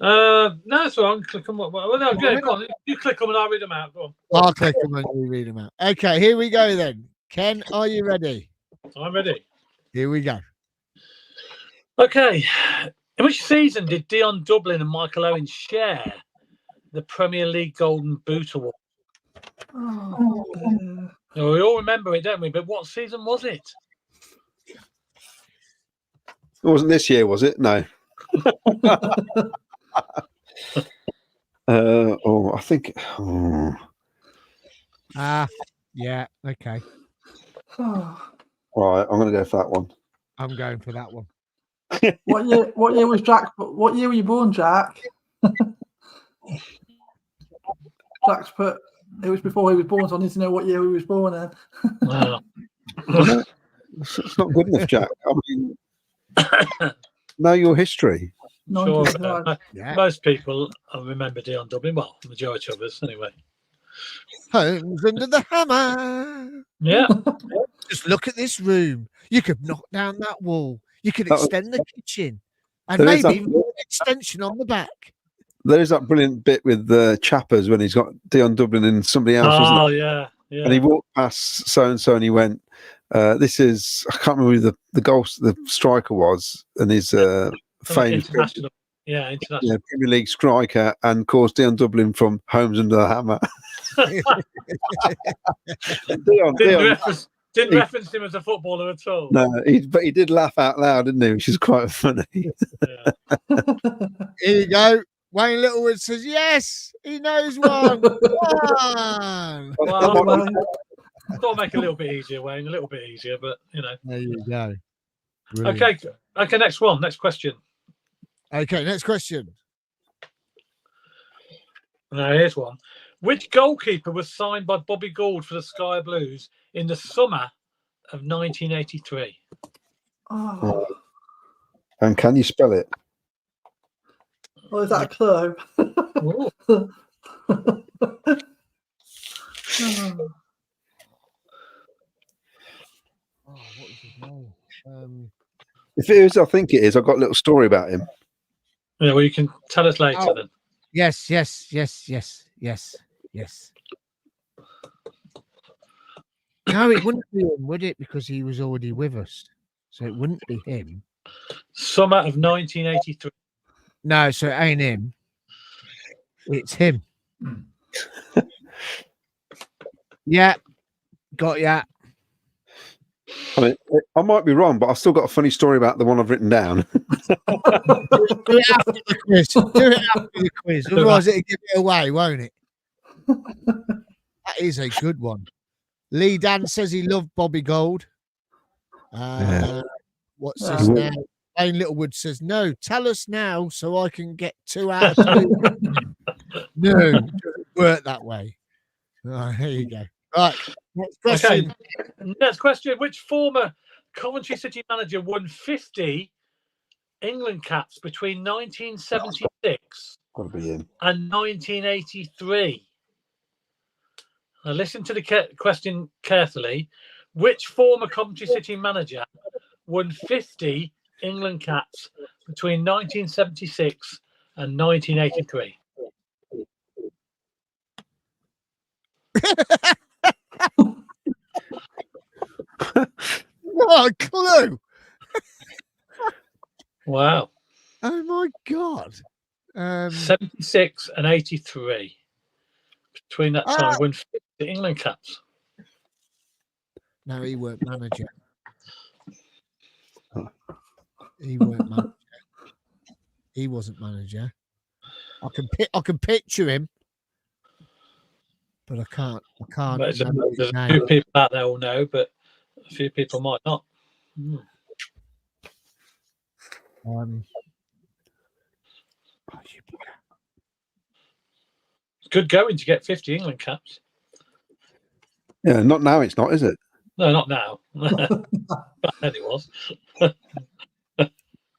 No, it's all right. Click them. Well, no, go on. You click them and I'll read them out. Go on. I'll click them and you read them out. Okay, here we go then. Ken, are you ready? I'm ready. Here we go. Okay. In which season did Dion Dublin and Michael Owen share the Premier League Golden Boot Award? Now, we all remember it, don't we? But what season was it? It wasn't this year, was it? No. I think. Yeah, okay. Right, I'm going to go for that one. I'm going for that one. What year was Jack? What year were you born, Jack? Jack's put it was before he was born, so I need to know what year he was born in. It's not good enough, Jack. I mean, know your history. Sure. Yeah. Most people remember Dion Dublin. Well, the majority of us, anyway. Homes under the hammer. Yeah. Just look at this room. You could knock down that wall. You could extend the kitchen. And There is maybe that- even an extension on the back. There is that brilliant bit with Chappers when he's got Dion Dublin and somebody else, wasn't Oh, it? yeah. Yeah. And he walked past so and so, and he went, "This is I can't remember who the striker was, and his famous International. Yeah, international. Premier League striker, and of course Dion Dublin from Homes Under the Hammer." Didn't reference him as a footballer at all. No, but he did laugh out loud, didn't he? Which is quite funny. Yeah. Here you go. Wayne Littlewood says, yes, he knows one. One. Well, I thought I'd make it a little bit easier, Wayne, a little bit easier, but you know. There you go. Brilliant. Okay, next one. Next question. Okay, next question. Now, here's one. Which goalkeeper was signed by Bobby Gould for the Sky Blues in the summer of 1983? Oh, And can you spell it? well, is that a clue? Ooh. Oh, what was his name? If it is, I think it is. I've got a little story about him. Yeah, well, you can tell us later then. Yes. No, it wouldn't be him, would it? Because he was already with us. So it wouldn't be him. Summer of 1983. No, so it ain't him. It's him. Yeah. Got ya. I mean, I might be wrong, but I've still got a funny story about the one I've written down. Do it after the quiz. Do it after the quiz. Otherwise, it'll give it away, won't it? That is a good one. Lee Dan says he loved Bobby Gold. What's this now? Wayne Littlewood says, no, tell us now so I can get 2 out of 3. No, it doesn't work that way. Right, here you go. Right, next question. Okay. Next question. Which former Coventry City manager won 50 England caps between 1976 and 1983? Now listen to the question carefully. Which former Coventry City manager won 50 England caps between 1976 and 1983? What a clue! Wow. Oh my God. 76 and 83. Between that time, won 50 England caps. No, he weren't manager. He weren't manager. He wasn't manager. I can picture him, but I can't. But there's a few people out there will know, but a few people might not. It's good going to get 50 England caps. Yeah, not now. It's not, is it? No, not now. Back then it was.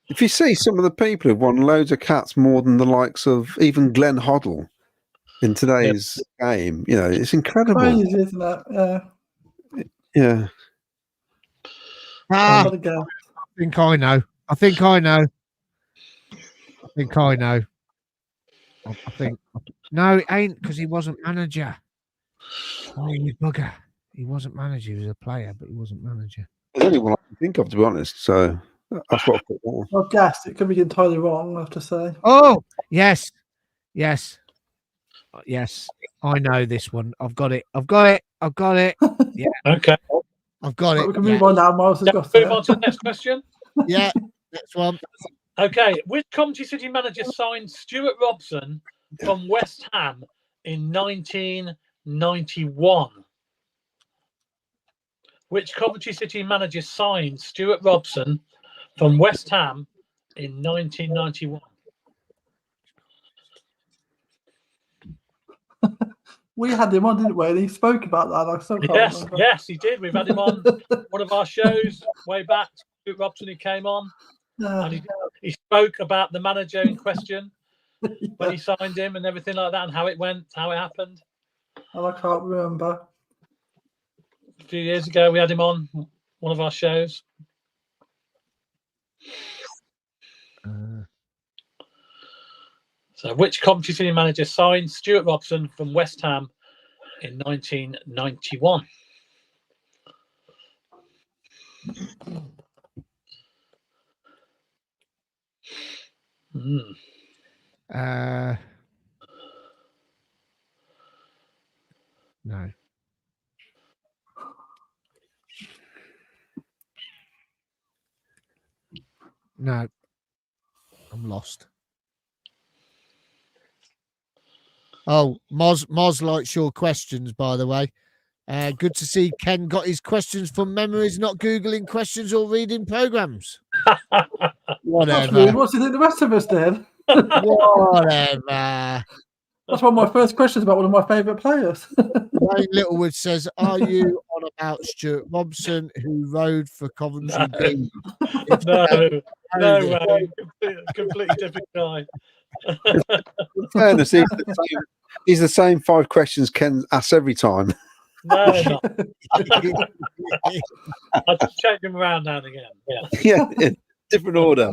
If you see some of the people who've won loads of caps more than the likes of even Glenn Hoddle in today's game, you know, it's incredible. Crazy, isn't it? Yeah. I think I know. I think no, it ain't, because he wasn't manager. Oh, you bugger. He wasn't manager. He was a player, but he wasn't manager. There's only one I can think of, to be honest. So that's what I put down. I've guessed. It could be entirely wrong, I have to say. Oh, yes. I know this one. I've got it. Yeah. Okay. I've got it. We can move on now. Miles has got move on to the next question. Yeah, next one. Okay. Which Coventry City manager signed Stuart Robson from West Ham in 1991? Which Coventry City manager signed Stuart Robson from West Ham in 1991? We had him on, didn't we? And he spoke about that. I still can't remember. Yes, he did. We've had him on one of our shows way back. Stuart Robson, he came on. And he spoke about the manager in question when he signed him and everything like that, and how it went, how it happened. And I can't remember. A few years ago, we had him on one of our shows. So, which Coventry City manager signed Stuart Robson from West Ham in 1991? No. No. I'm lost. Oh, Moz likes your questions, by the way. Good to see Ken got his questions from memories, not Googling questions or reading programs. Whatever. What do you think the rest of us did? Whatever. That's one of my first questions about one of my favourite players. Wayne Littlewood says, are you on about Stuart Robson, who rode for Coventry B? No way. Completely different guy. In fairness, he's the same 5 questions Ken asks every time. No, they're not. I just change them around now and again. Yeah, different order.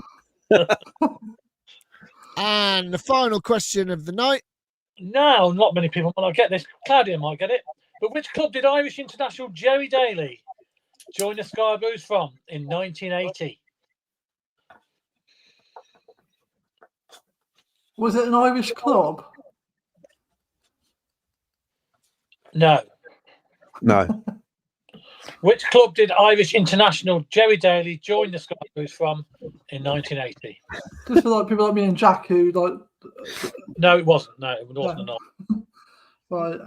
And the final question of the night. Now, not many people might get this. Claudia might get it. But which club did Irish international Jerry Daly join the Sky Blues from in 1980? Was it an Irish club? No. Which club did Irish international Jerry Daly join the Sky Blues from in 1980? Just for like people like me and Jack who like. No, it wasn't. No, it wasn't. Right.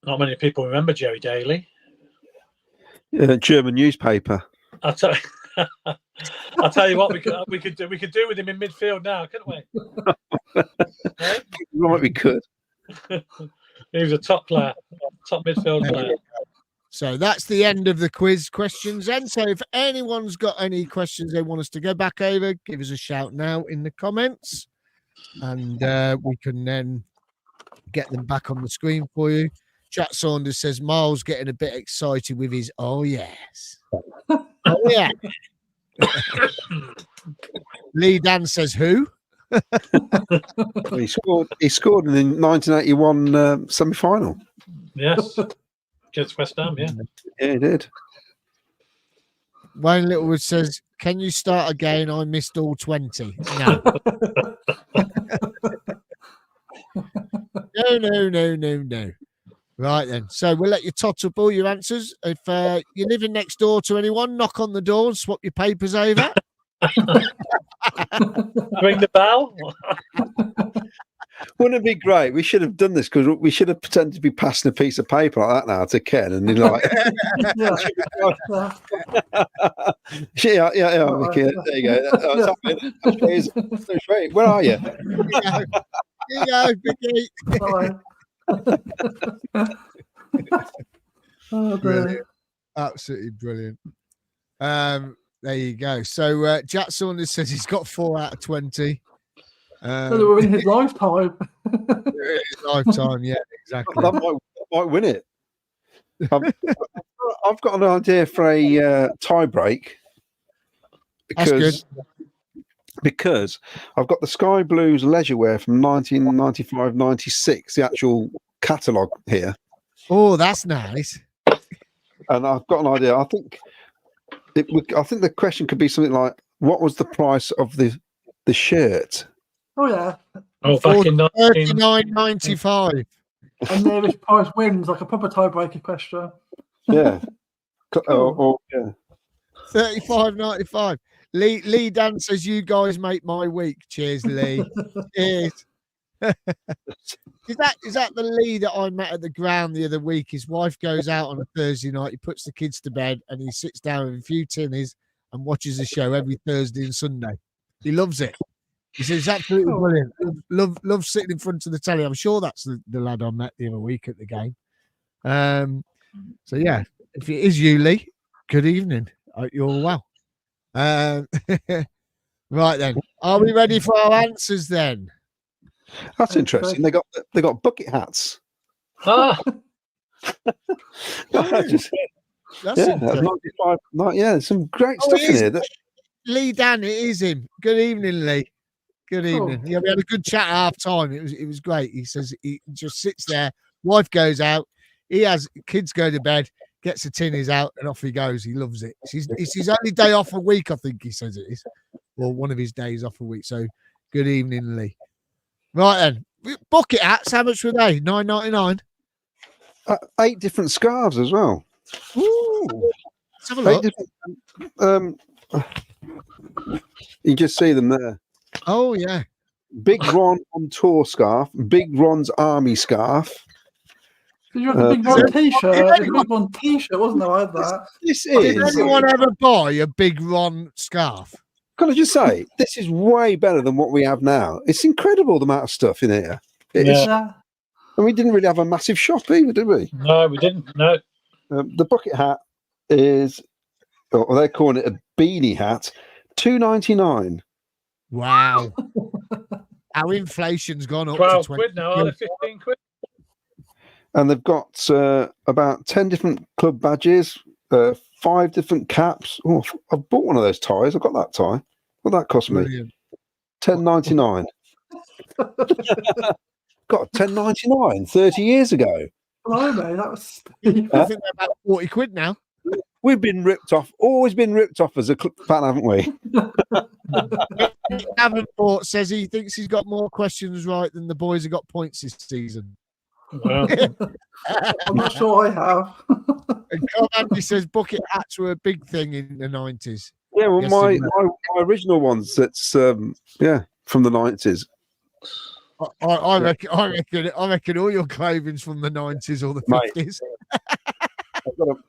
Not many people remember Jerry Daly. German newspaper. I'll tell you what, we could do with him in midfield now, couldn't we? Right? Right, we could. He was a top player, top midfield player. So that's the end of the quiz questions then. So if anyone's got any questions they want us to go back over, give us a shout now in the comments, and we can then get them back on the screen for you. Jack Saunders says Miles getting a bit excited with his "oh yes, oh yeah." Lee Dan says who? He scored in the 1981 semi-final. Yes, against West Ham. Yeah, Yeah, he did. Wayne Littlewood says, "Can you start again? I missed all 20." No. No. Right then. So we'll let you tot up all your answers. If you're living next door to anyone, knock on the door and swap your papers over. Ring the bell. Wouldn't it be great? We should have done this because we should have pretended to be passing a piece of paper like that now to Ken, and he's like, yeah. Mickey, there you go. That's right. Where are you? Here you go, Vicky. Brilliant. Absolutely brilliant. There you go. So Jack Saunders says he's got 4 out of 20. So in his lifetime. His lifetime, yeah, exactly. That might win it. I've got an idea for a tie break because I've got the Sky Blues leisure wear from 1995-96, the actual catalogue here. Oh, that's nice. And I've got an idea. I think the question could be something like, "What was the price of the shirt?" Oh yeah. Oh, back in 39.95. And nearest price wins, like a proper tiebreaker question. Yeah. Cool. Yeah. 35.95. Lee Dan says, "You guys make my week." Cheers, Lee. Cheers. Is that the Lee that I met at the ground the other week? His wife goes out on a Thursday night. He puts the kids to bed and he sits down with a few tinnies and watches the show every Thursday and Sunday. He loves it. He says it's absolutely brilliant. Love sitting in front of the telly. I'm sure that's the lad I met the other week at the game. So yeah, if it is you, Lee, good evening. You're all well. Right then, are we ready for our answers then? That's interesting. They got bucket hats. Ah, That's that's 95. There's some great stuff in here. Lee Dan, it is him. Good evening, Lee. Good evening. Yeah, we had a good chat at half time. It was great. He says he just sits there. Wife goes out. He has kids go to bed. Gets the tinnies out and off he goes. He loves it. It's his only day off a week, I think he says it is. Well, one of his days off a week. So good evening, Lee. Right then. Bucket hats, how much were they? $9.99. 8 different scarves as well. Ooh. Let's have a look. You just see them there. Oh yeah. Big Ron on tour scarf, Big Ron's army scarf. You had the Big Ron t-shirt. The Big Ron t-shirt, wasn't there? I had that. Did anyone ever buy a Big Ron scarf? Can I just say, this is way better than what we have now. It's incredible the amount of stuff in here. And we didn't really have a massive shop either, did we? No, we didn't. No. The bucket hat is, or they're calling it a beanie hat, $2.99. Wow. Our inflation's gone up 12 to 20 quid now, are they 15 quid? And they've got about 10 different club badges, 5 different caps. Oh, I've bought one of those ties. I've got that tie. What that cost me? $10.99. God, $10.99 30 years ago. Blimey, that was. I think they're about 40 quid now. We've been ripped off, always been ripped off as a fan, haven't we? Davenport says he thinks he's got more questions right than the boys have got points this season. Well, I'm not sure I have. And Carl Andy says bucket hats were a big thing in the 90s. Yeah, well, Yes, my original ones, that's, from the 90s. I reckon all your clothing's from the 90s or the Mate. 50s.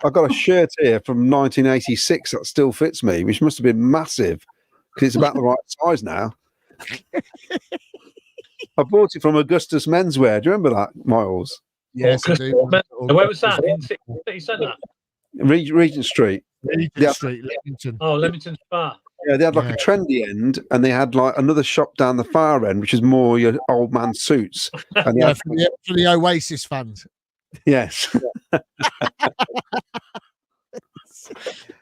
I've got a shirt here from 1986 that still fits me, which must have been massive because it's about the right size now. I bought it from Augustus Menswear. Do you remember that, Miles? Yes, I do. Where was that? In City Centre? Regent Street. Regent Street, Leamington. Oh, Leamington Spa. Yeah, they had like a trendy end, and they had like another shop down the far end, which is more your old man suits. And they Yeah, had, for the Oasis fans. yes.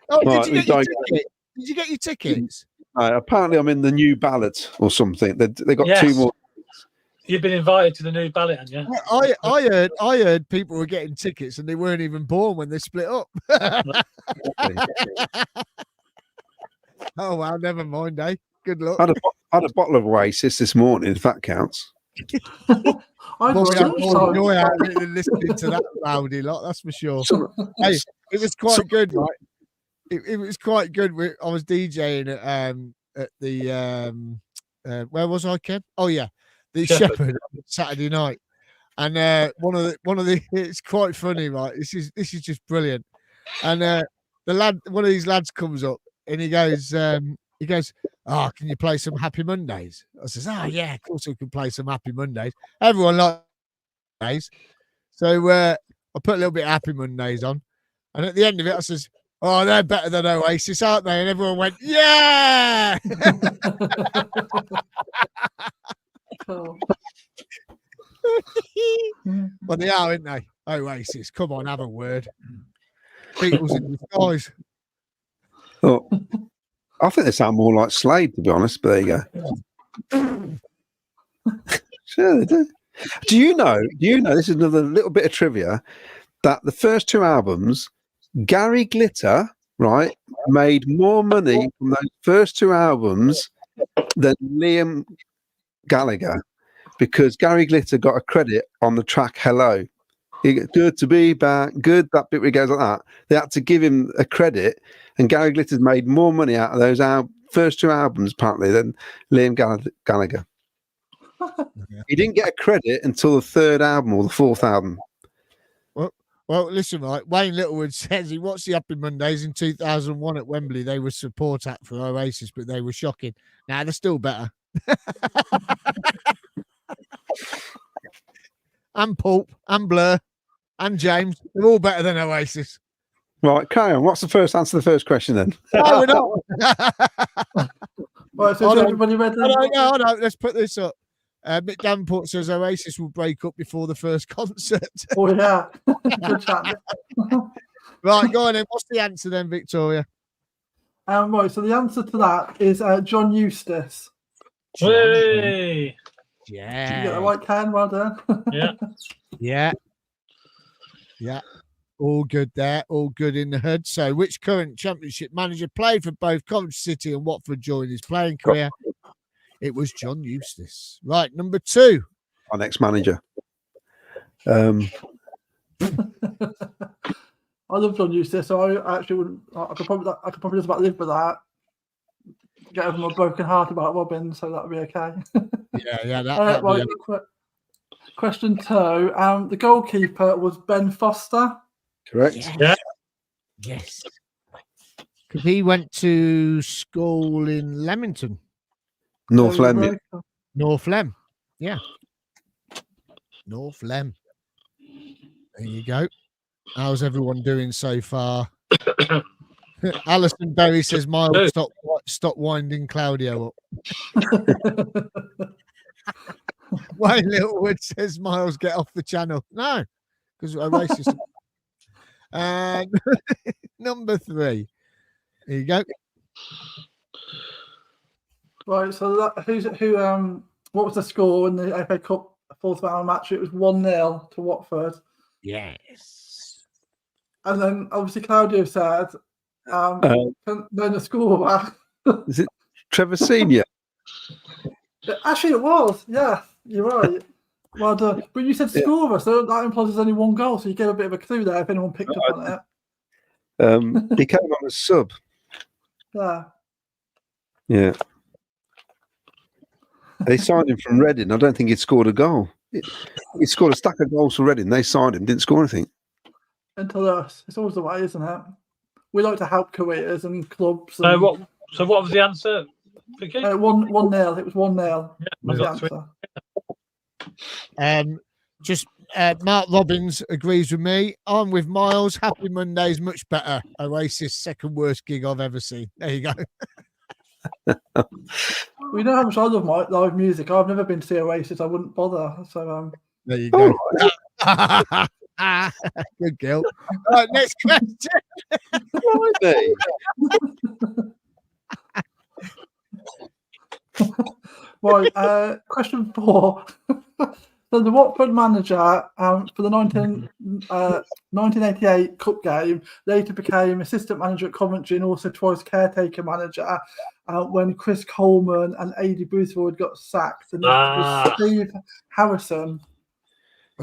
Oh, Right, did you get your ticket? Did you get your tickets? Apparently, I'm in the new ballot or something. They got Yes. 2 more. You've been invited to the new ballot, haven't you? I heard people were getting tickets and they weren't even born when they split up. Oh well, never mind, eh? Good luck. I had a bottle of Oasis this morning, if that counts. I Boy, got enjoy listening to that rowdy lot, that's for sure. Hey, it was quite good, right? It was quite good. I was DJing at the where was I, Ken? Oh yeah, the Shepherd Saturday night, and one of the it's quite funny, right? This is just brilliant. And one of these lads comes up and he goes, "Oh, can you play some Happy Mondays?" I says, "Oh yeah, of course we can play some Happy Mondays. Everyone likes Mondays." So I put a little bit of Happy Mondays on, and at the end of it, I says, "Oh, they're better than Oasis, aren't they?" And everyone went, "Yeah!" Cool. Well, they are, aren't they? Oasis, come on, have a word. Beatles in disguise. Oh, I think they sound more like Slade, to be honest. But there you go. Sure, they do. Do you know? This is another little bit of trivia that the first 2 albums, Gary Glitter, right, made more money from those first 2 albums than Liam Gallagher, because Gary Glitter got a credit on the track "Hello." Good to be back. Good, that bit where he goes like that. They had to give him a credit, and Gary Glitter's made more money out of those first 2 albums apparently than Liam Gallagher. He didn't get a credit until the 3rd album or the 4th album. Well, listen, right. Wayne Littlewood says he watched the Happy Mondays in 2001 at Wembley. They were support act for Oasis, but they were shocking. Now they're still better. And Pulp, and Blur, and James, they're all better than Oasis. Right, carry on. What's the first answer to the first question then? No, we're not. Right, so is everybody ready? No, let's put this up. Mick Davenport says Oasis will break up before the first concert. Oh yeah, good chat. Right, go on then. What's the answer then, Victoria? Right, so the answer to that is John Eustace. Hey! Did you get Yeah. that right, Ken? Well done. Yeah. All good there. All good in the hood. So, which current Championship manager played for both Coventry City and Watford during his playing career? It was John Eustace. Right, number 2. Our next manager. I love John Eustace, so I actually wouldn't. I could probably just about live with that. Get over my broken heart about Robin, so that'd be okay. Yeah. Right, question 2. The goalkeeper was Ben Foster. Correct. Yes. Because he went to school in Leamington. North Lem. North Lem. Yeah. North Lem. There you go. How's everyone doing so far? Alison Berry says, Miles, stop winding Claudio up. Wayne Littlewood says, Miles, get off the channel. No, because I'm racist. Number 3. There you go. Right, so what was the score in the FA Cup 4th round match? It was 1-0 to Watford. Yes. And then obviously Claudio said, then the score. Is it Trevor Senior? Actually, it was. Yeah, you're right. Well done. But you said scorer, so that implies there's only 1 goal. So you gave a bit of a clue there if anyone picked up on it. He came on as sub. Yeah. Yeah. They signed him from Reading. I don't think he'd scored a goal. He scored a stack of goals for Reading. They signed him, didn't score anything. Until us. It's always the way, isn't it? We like to help careers and clubs. So And, what was the answer, Vicky? 1-0. It was 1-0. Yeah, Was I the got answer. Just Mark Robbins agrees with me. I'm with Miles. Happy Monday's much better. Oasis, second worst gig I've ever seen. There you go. We know how much I love my live music. I've never been to see Oasis. I wouldn't bother. So There you go. Good girl. Right, next question. right, question 4. So the Watford manager for the 1988 Cup game later became assistant manager at Coventry and also twice caretaker manager when Chris Coleman and Adi Boothroyd got sacked. And it was Steve Harrison.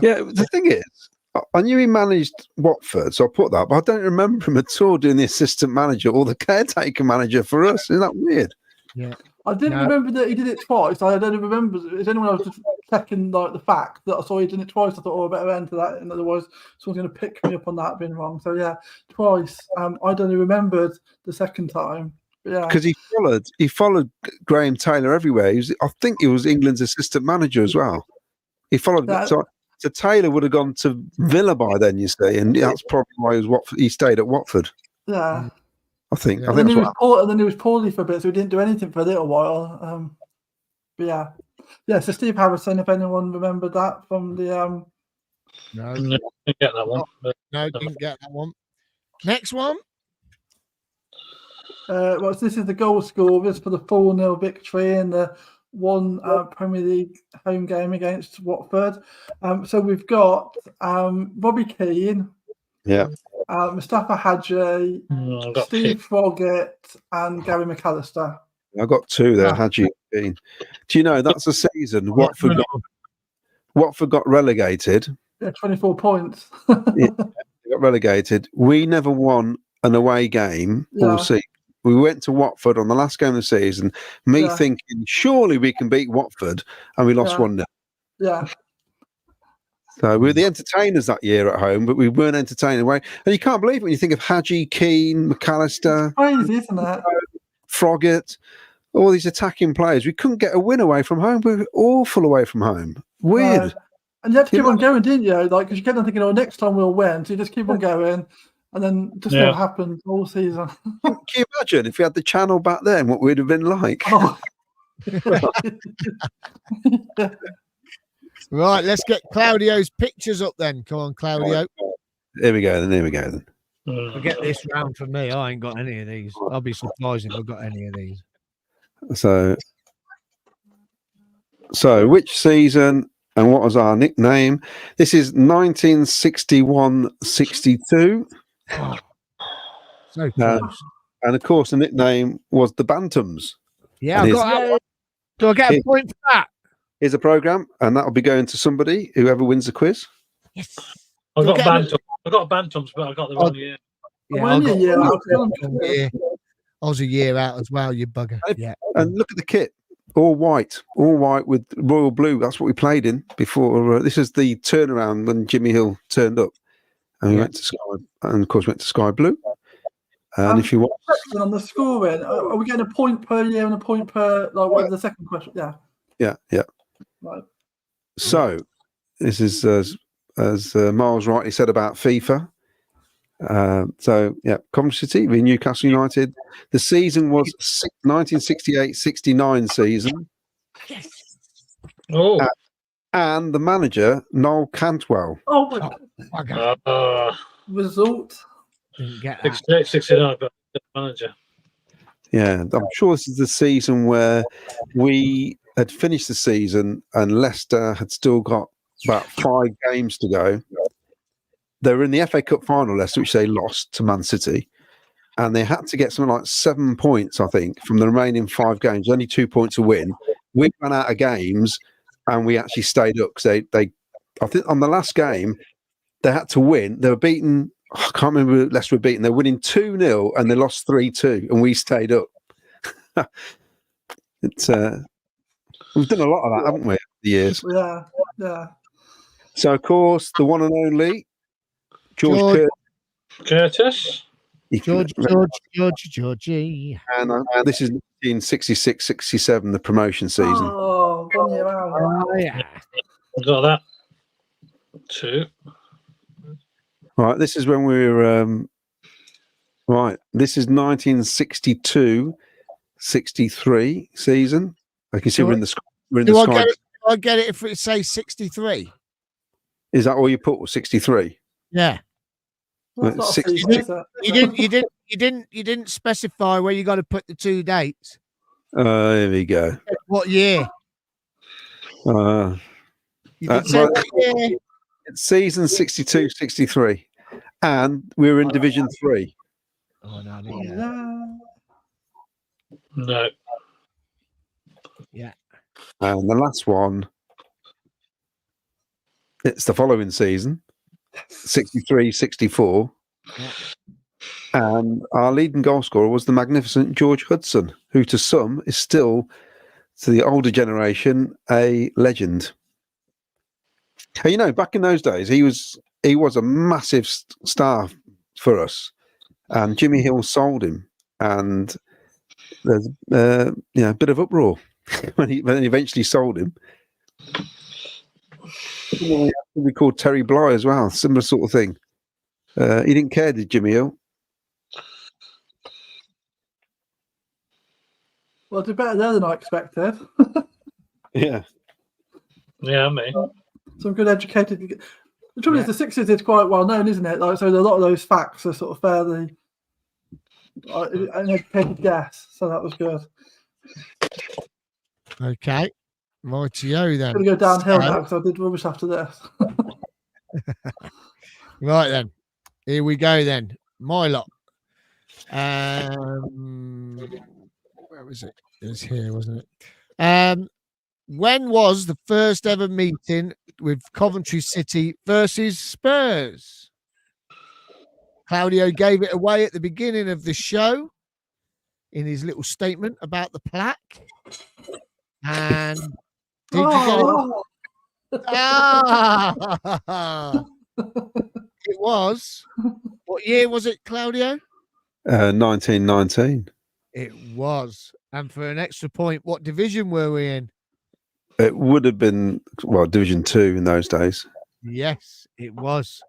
Yeah, the thing is, I knew he managed Watford, so I put that, but I don't remember him at all doing the assistant manager or the caretaker manager for us. Isn't that weird? Yeah. I didn't remember that he did it twice. I don't remember. Is anyone else just checking like the fact that I saw he did it twice? I thought, oh, I better enter that, and otherwise someone's going to pick me up on that being wrong. So yeah, twice. I'd only remembered the second time. Yeah, Because he followed Graham Taylor everywhere. I think he was England's assistant manager as well. He followed. Yeah. So Taylor would have gone to Villa by then, you see, and that's probably why he stayed at Watford. yeah. I think. Yeah. I think that's what. And then he was poorly for a bit, so he didn't do anything for a little while. But yeah. So Steve Harrison, if anyone remembered that from the No, Didn't get that one. no, didn't get that one. Next one. well, so this is the goal scorers for the 4-0 victory in the one Premier League home game against Watford. So we've got Robbie Keane, Yeah. Mustafa Hadji, Steve Froggatt, and Gary McAllister. I got 2 there, Hadji. Do you know that's the season Watford got relegated? Yeah, 24 points. They got relegated. We never won an away game all season. We went to Watford on the last game of the season, thinking, surely we can beat Watford, and we lost 1-0. Yeah. So we were the entertainers that year at home, but we weren't entertaining away. And you can't believe it when you think of Hadji, Keane, McAllister. It's crazy, isn't it? Froggatt, all these attacking players. We couldn't get a win away from home. We were awful away from home. Weird. And you had to keep on going, didn't you? Like, because you kept on thinking, oh, next time we'll win. So you just keep on going. And then just never happened all season. Can you imagine if we had the channel back then, what we'd have been like? Oh. Right, let's get Claudio's pictures up then. Come on, Claudio. Here we go then. I'll get this round for me. I ain't got any of these. I'll be surprised if I've got any of these. So which season and what was our nickname? This is 1961-62. Oh, so close. And of course, the nickname was the Bantams. Yeah, I've got that one. Do I get a point for that? Here's a programme, and that'll be going to somebody, whoever wins the quiz. Yes. I got Bantams, but I got the wrong year. Yeah, I was a year out as well, you bugger. Yeah. And look at the kit. All white with royal blue. That's what we played in before. This is the turnaround when Jimmy Hill turned up. And we went to Sky, and of course went to Sky Blue. And if you want on the scoring, are we getting a point per year and a point per whatever the second question? Yeah. Right. So this is as Miles rightly said about FIFA. Coventry City v Newcastle United. The season was 1968-69 season. Yes. Oh. And the manager, Noel Cantwell. Oh my God. Result. Didn't get that. 69, but manager. Yeah, I'm sure this is the season where we had finished the season and Leicester had still got about 5 games to go. They were in the FA Cup final, Leicester, which they lost to Man City. And they had to get something like 7 points, I think, from the remaining 5 games, only 2 points to win. We ran out of games and we actually stayed up because I think on the last game, they had to win. They were beaten. I can't remember who Leicester were beaten. They're winning 2-0 and they lost 3-2 and we stayed up. We've done a lot of that, haven't we, over the years? Yeah, yeah. So, of course, the one and only George. Curtis. Georgie. And this is 1966-67, the promotion season. Oh, 1 year out. Oh, yeah. Got that. 2. Right, this is when we were... right, this is 1962-63 season. I can see we're in the sky. Do I get it if it says 63? Is that all you put? 63? Yeah. Well, that's not a 60 season, is it? You didn't specify where you got to put the 2 dates. There we go. What year? You did say what year? It's season 62-63. And we were in Division 3. Oh, no, No. Yeah. And the last one, it's the following season, 63-64. Yeah. And our leading goal scorer was the magnificent George Hudson, who to some is still, to the older generation, a legend. And, you know, back in those days, he was a massive star for us. And Jimmy Hill sold him. And there's a bit of uproar when he eventually sold him. We called Terry Bly as well, similar sort of thing. He didn't care, did Jimmy Hill? Well, did better there than I expected. Yeah. Yeah, me. Some good educated. The trouble is, the Sixers is quite well known, isn't it? Like, so a lot of those facts are sort of fairly an educated guess. So that was good. Okay. Rightio then. I'm going to go downhill now because I did rubbish after this. Right then. Here we go then. My lot. Where was it? It was here, wasn't it? When was the first ever meeting with Coventry City versus Spurs? Claudio gave it away at the beginning of the show in his little statement about the plaque. And did you get it? It was. What year was it, Claudio? 1919. It was. And for an extra point, what division were we in? It would have been, Division 2 in those days. Yes, it was.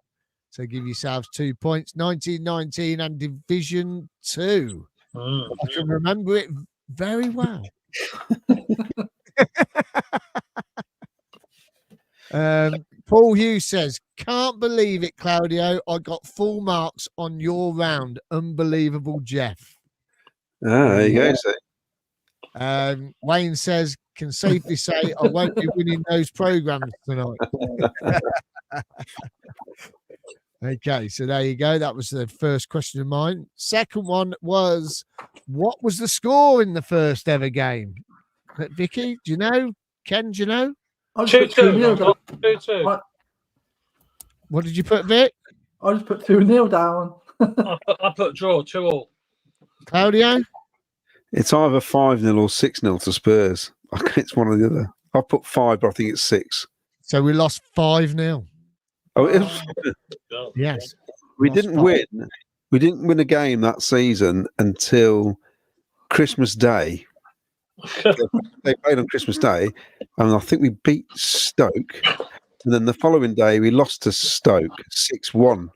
So give yourselves 2 points. 1919 and Division 2. I can remember it very well. Paul Hughes says, can't believe it, Claudio. I got full marks on your round. Unbelievable, Jeff. There you go. So. Wayne says, can safely say I won't be winning those programs tonight. Okay, so there you go. That was the first question of mine. Second one was, what was the score in the first ever game? Vicky, do you know? Ken, do you know? 2-2. What did you put, Vic? I just put 2-0 down. I put draw, 2-2. Claudio? It's either 5-0 or 6-0 to Spurs. It's one or the other. I put 5, but I think it's 6. So we lost 5-0. Oh, yes. We didn't win. We didn't win a game that season until Christmas Day. They played on Christmas Day, and I think we beat Stoke. And then the following day, we lost to Stoke 6-1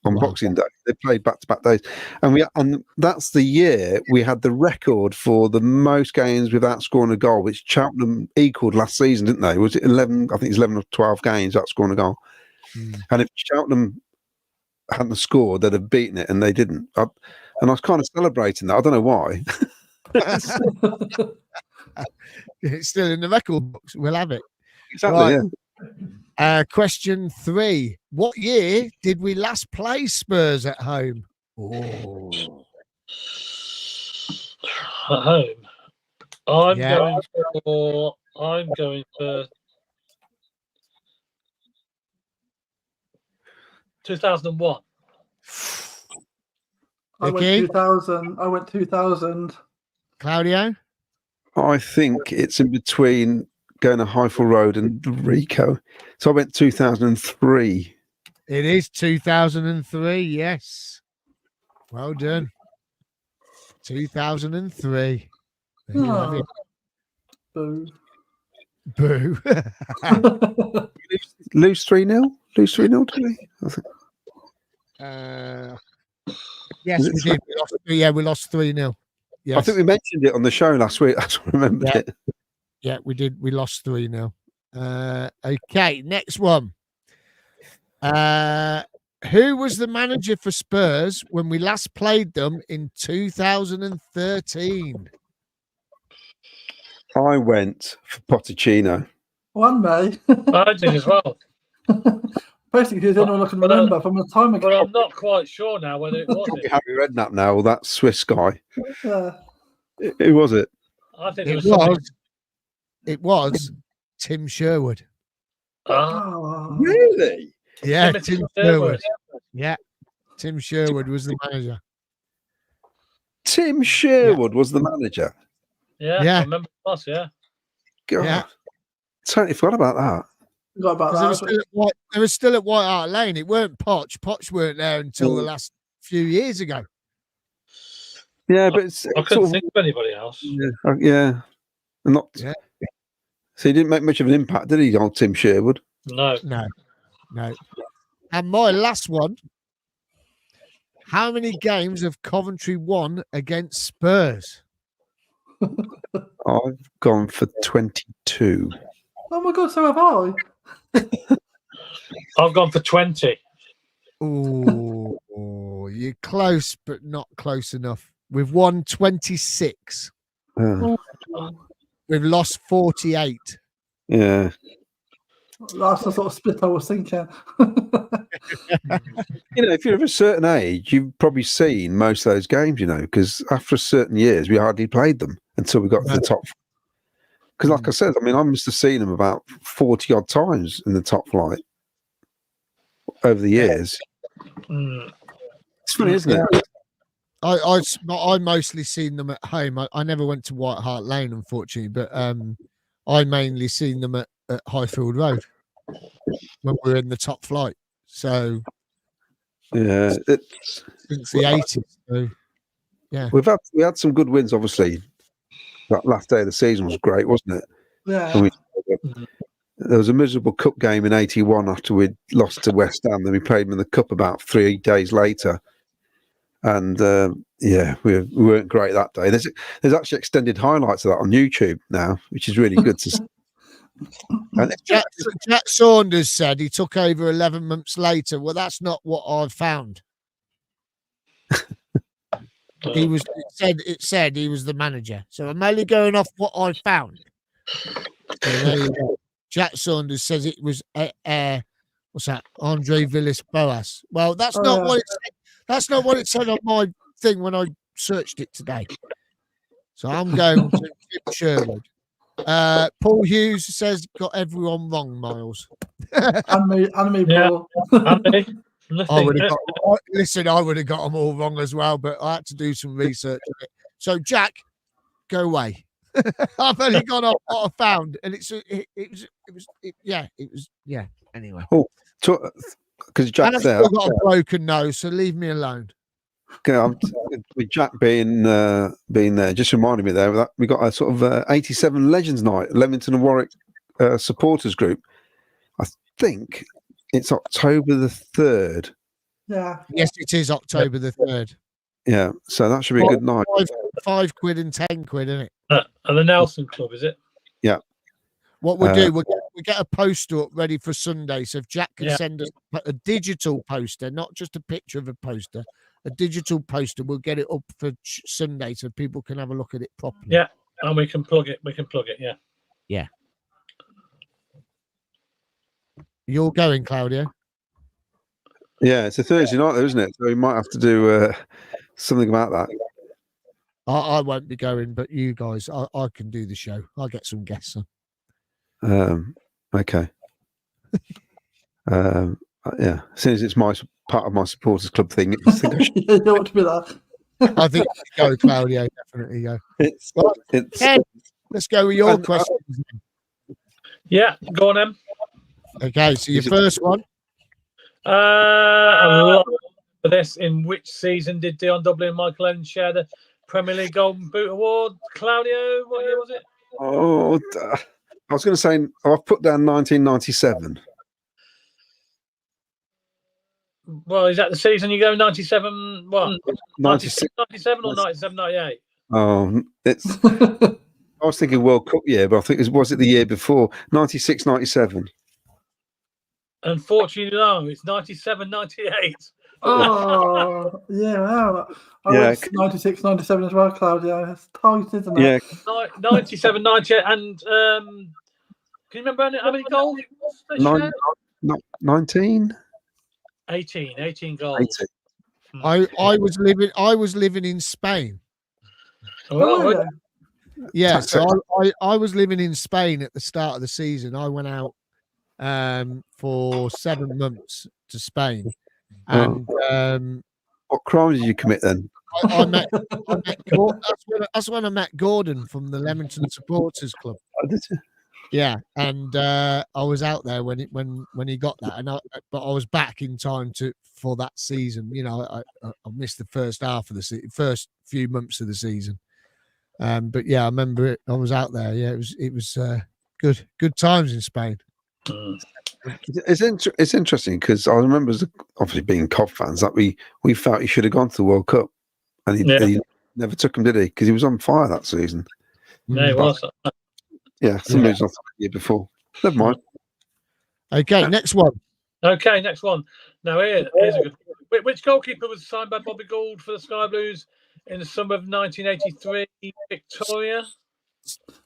on Boxing Day. They played back-to-back days, and that's the year we had the record for the most games without scoring a goal, which Cheltenham equaled last season, didn't they? Was it 11? I think it's 11 or 12 games without scoring a goal. And if Cheltenham hadn't scored, they'd have beaten it, and they didn't. And I was kind of celebrating that. I don't know why. It's still in the record books. We'll have it. Exactly. Right. Yeah. Question 3. What year did we last play Spurs at home? At home. I'm going for 2001. I went 2000. Claudio? I think it's in between going to Highfield Road and Rico. So I went 2003. It is 2003. Yes. Well done. 2003. There you have it. Boo. Boo. Lose 3-0? Lose 3-0 today? I think. Yes, we did. We lost 3-0. Yes. I think we mentioned it on the show last week. That's what I remembered it. Yeah, we did. We lost 3-0. Okay, next one. Who was the manager for Spurs when we last played them in 2013? I went for Pochettino. One May. I did as well. Basically, it's the only one I can remember from the time ago. But I'm not quite sure now whether it was it. Harry Redknapp now, or that Swiss guy. Yeah. Who was it? I think It was Tim Sherwood. Really? Yeah, Timothy Tim Sherwood. Sherwood. Yeah, Tim Sherwood was the manager. Tim Sherwood was the manager. Yeah, Yeah. I remember it was, yeah. God, Yeah. totally forgot about that. Forgot about Because that. it was still at White Hart Lane. It weren't Poch. Poch weren't there until the last few years ago. Yeah, but it's I couldn't think of anybody else. Yeah. Not. Yeah. So he didn't make much of an impact, did he, old Tim Sherwood? No. And my last one. How many games have Coventry won against Spurs? I've gone for 22. Oh my God, so have I. I've gone for 20. Oh, you're close, but not close enough. We've won 26. We've lost 48. Yeah. That's the sort of split I was thinking. If you're of a certain age, you've probably seen most of those games, because after a certain years, we hardly played them until we got to the top. Because, like I said, I must have seen them about 40 odd times in the top flight over the years. It's funny, isn't it? I mostly seen them at home. I never went to White Hart Lane, unfortunately, but I mainly seen them at Highfield Road when we were in the top flight. So yeah, since the 80s. So, yeah, we had some good wins. Obviously, that last day of the season was great, wasn't it? Yeah. There was a miserable cup game in '81 after we'd lost to West Ham. Then we played them in the cup about 3 days later. And we weren't great that day. There's actually extended highlights of that on YouTube now, which is really good to see. And Jack Saunders said he took over 11 months later. Well, that's not what I've found. It said he was the manager. So I'm only going off what I found. So there you go. Jack Saunders says it was what's that? Andre Villas-Boas. Well, that's not what it said. That's not what it said on my thing when I searched it today. So I'm going to Tim Sherwood. Paul Hughes says got everyone wrong, Miles. and me, Paul. I would have got them all wrong as well, but I had to do some research on it. So Jack, go away. I've only gone off what I found, and it was anyway. Oh, because Jack's there. I've still got a broken nose, so leave me alone. Okay, with Jack being there, just reminded me there that we got a sort of 87 Legends Night, Leamington and Warwick supporters group. I think it's October the 3rd. Yeah. Yes, it is October the 3rd. Yeah, so that should be a good night. £5 and £10, isn't it? And the Nelson Club, is it? Yeah. What we'll do, we'll get a poster up ready for Sunday. So if Jack can send us a digital poster, not just a picture of a poster, a digital poster, we'll get it up for Sunday so people can have a look at it properly. Yeah, and we can plug it. Yeah. Yeah. You're going, Claudio? Yeah, it's a Thursday night, though, isn't it? So we might have to do something about that. I won't be going, but you guys, I can do the show. I'll get some guests on. Okay. Yeah, since it's part of my supporters club thing, I think I should. You don't want to be that. I think go, Claudio. Definitely go. It's let's go with your questions. Yeah, go on, Em. Okay, so your first one. A lot for this. In which season did Dion Dublin and Michael Owen share the Premier League Golden Boot Award? Claudio, what year was it? Oh, I was going to say, I've put down 1997. Well, is that the season you go 97? What? 96. 97 or 97, 98? Oh, I was thinking World Cup year, but I think was it the year before? 96, 97. Unfortunately, no. It's 97, 98. Oh, yeah, wow. I went 96, 97 as well, Claudio. It's tight, isn't it? Yeah. 97, 98. And can you remember how many goals they shared? 19? 18 goals. 18. I was living in Spain. Oh, Yeah, so I was living in Spain at the start of the season. I went out for 7 months to Spain, and what crime did you commit then? I met that's when I met Gordon from the Leamington Supporters Club. Oh, did you? Yeah, and I was out there when he got that, and but I was back in time for that season. You know, I missed the first half of the first few months of the season. But yeah, I remember it. I was out there. Yeah, it was good times in Spain. It's interesting because I remember, obviously being Cov fans, that we felt he should have gone to the World Cup, and he never took him, did he? Because he was on fire that season. Yeah, he was. Yeah, some reason the year before. Never mind. Okay, next one. Okay, next one. Now here's a good. Which goalkeeper was signed by Bobby Gould for the Sky Blues in the summer of 1983, Victoria?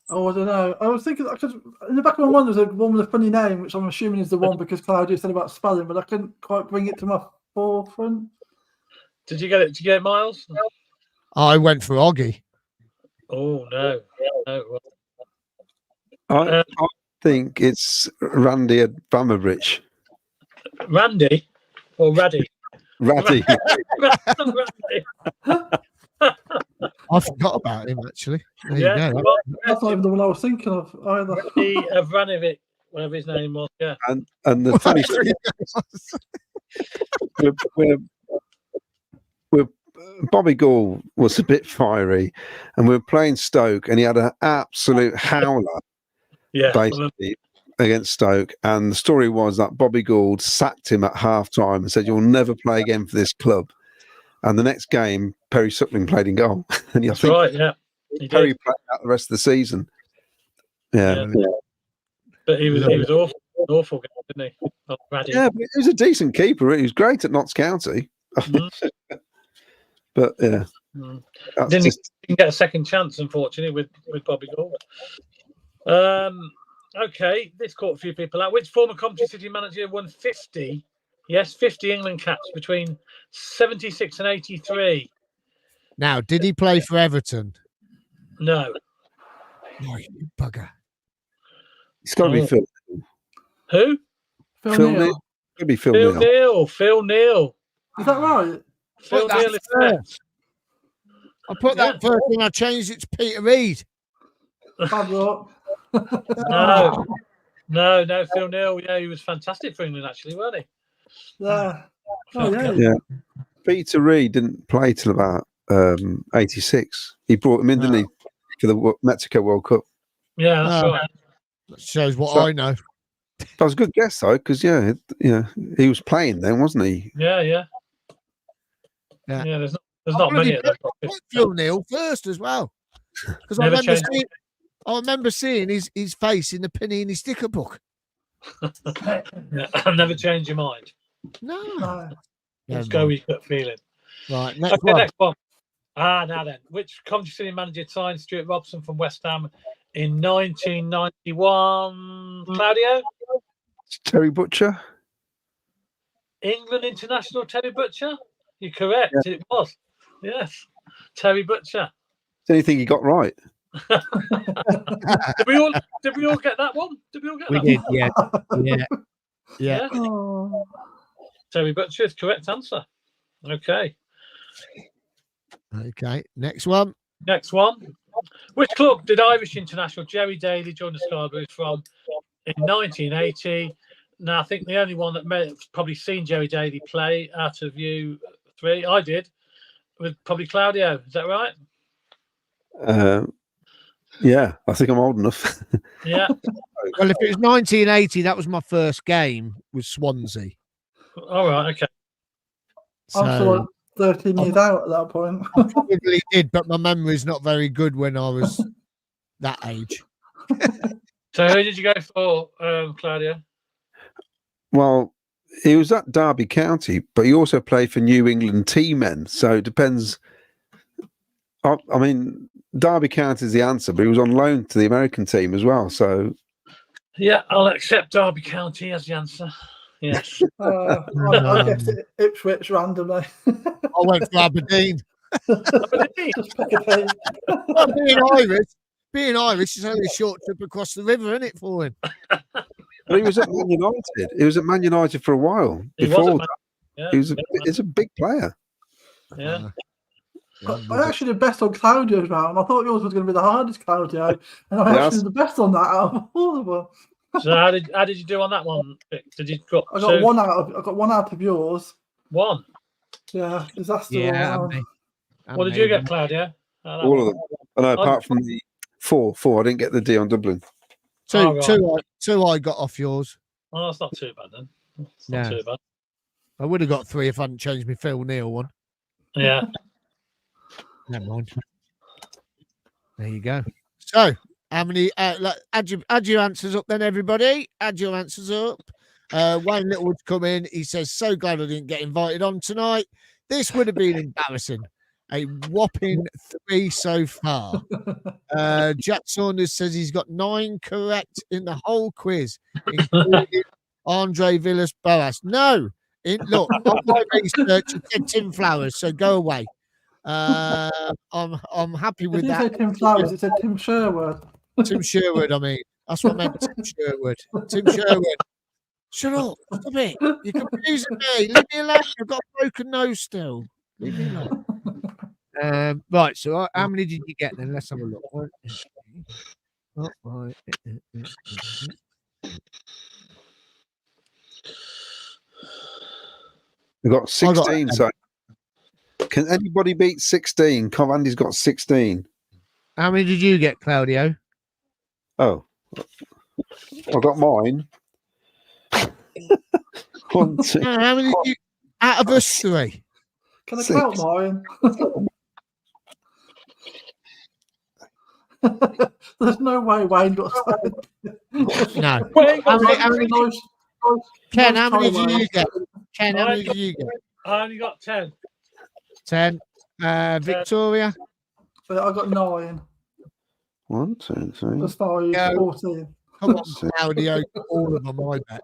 Oh, I don't know. I was thinking, because in the back of my mind, there's a one with a funny name, which I'm assuming is the one because Claudio said about spelling, but I couldn't quite bring it to my forefront. Did you get it? Did you get it, Miles? I went for Oggy. Oh, no. I think it's Randy Abramovich. Randy or Raddy? Raddy. I forgot about him actually. There you go. Well, That's not even the one I was thinking of either. Randy Abramovich, whatever his name was. Yeah. And the funny thing, we're Bobby Gould was a bit fiery, and we were playing Stoke, and he had an absolute howler. Yeah. Basically, against Stoke, and the story was that Bobby Gould sacked him at half time and said, "You'll never play again for this club." And the next game, Perry Suckling played in goal, and That's right. Yeah, Perry played out the rest of the season. Yeah. But he was awful, didn't he? Yeah, but he was a decent keeper. He was great at Notts County. But yeah, didn't get a second chance, unfortunately, with Bobby Gould. Okay, this caught a few people out. Which former Coventry City manager won 50 England caps between 76 and 83? Now, did he play for Everton? No. Oh, you bugger. It's got to be Phil. Who? Phil Neal. Could be Phil Neal. Phil Neal. Is that right? Phil Neal is correct. I put that first and I changed it to Peter Reid. Bad luck. No, Phil Neal. Yeah, he was fantastic for England, actually, wasn't he? Yeah. Oh, yeah. Peter Reid didn't play till about 86. He brought him in, didn't he, for the Mexico World Cup? Yeah, that's right. That shows what I know. That was a good guess, though, because he was playing then, wasn't he? Yeah. There's not many of them. Phil Neal first as well, because I remember seeing his face in the Panini sticker book. I'll never change your mind. No. Let's go with your gut feeling. Right, next one. Now then. Which Coventry City manager signed Stuart Robson from West Ham in 1991? Claudio? Terry Butcher. England international Terry Butcher? You're correct. Yeah. It was. Yes. Terry Butcher. Is anything you got right? Did we all get that one? We did, yeah. Oh. Terry Butcher is correct answer. Okay. Next one. Which club did Irish international Jerry Daly join the Sky Blues from in 1980? Now, I think the only one that may have probably seen Jerry Daly play out of you three, I did, with probably Claudio. Is that right? Yeah, I think I'm old enough. Yeah. Well, if it was 1980, that was my first game with Swansea. All right. Okay. I'm still like 13 years out at that point. I probably did, but my memory's not very good when I was that age. So who did you go for, Claudio? Well, he was at Derby County, but he also played for New England T-Men. So it depends. I mean, Derby County is the answer, but he was on loan to the American team as well. So Yeah, I'll accept Derby County as the answer. Yes. I guessed it Ipswich randomly. I went for Aberdeen. Just pick a team. Well, being Irish is only a short trip across the river, isn't it, for him? but he was at Man United. He was at Man United for a while. He Before was that, Yeah. he's a big player. Yeah. I actually did best on Claudio's round. I thought yours was going to be the hardest, Claudio, and I actually did the best on that out of all of them. So how did you do on that one? Did you drop? I got one out of yours. One. Yeah, disaster. Yeah. What did you get, Claudio? All of them. I know, apart from the four. I didn't get the D on Dublin. Two I got off yours. Oh, that's not too bad then. It's not too bad. I would have got 3 if I hadn't changed my Phil Neal one. Yeah. Never mind. There you go. So, how many? Add your answers up then, everybody. Add your answers up. Wayne Littlewood's come in. He says, "So glad I didn't get invited on tonight. This would have been embarrassing. A whopping 3 so far." Jack Saunders says he's got 9 correct in the whole quiz, including Andre Villas-Boas. No, look, on my research, it said Tim Flowers, so go away. I'm happy with that. It said Tim Flowers. It said Tim Sherwood. Tim Sherwood, I mean. That's what I meant, Tim Sherwood. Tim Sherwood. Shut up. Stop it. You're confusing me. Leave me alone. I've got a broken nose still. Leave me alone. Right, so how many did you get then? Let's have a look. Oh, right. We've got 16. So can anybody beat 16? Covandy's got 16. How many did you get, Claudio? Oh, I got mine. 1, 2. How many did you, out of us 3? Can I count mine? There's no way Wayne got started. No. How many Ken, how many did you get? Ken, how many did you get? I only got 10. 10. Victoria? So I got 9. 1, 2, 3. That's 5. Yeah. 14. Come on, Claudio. All of them, I bet.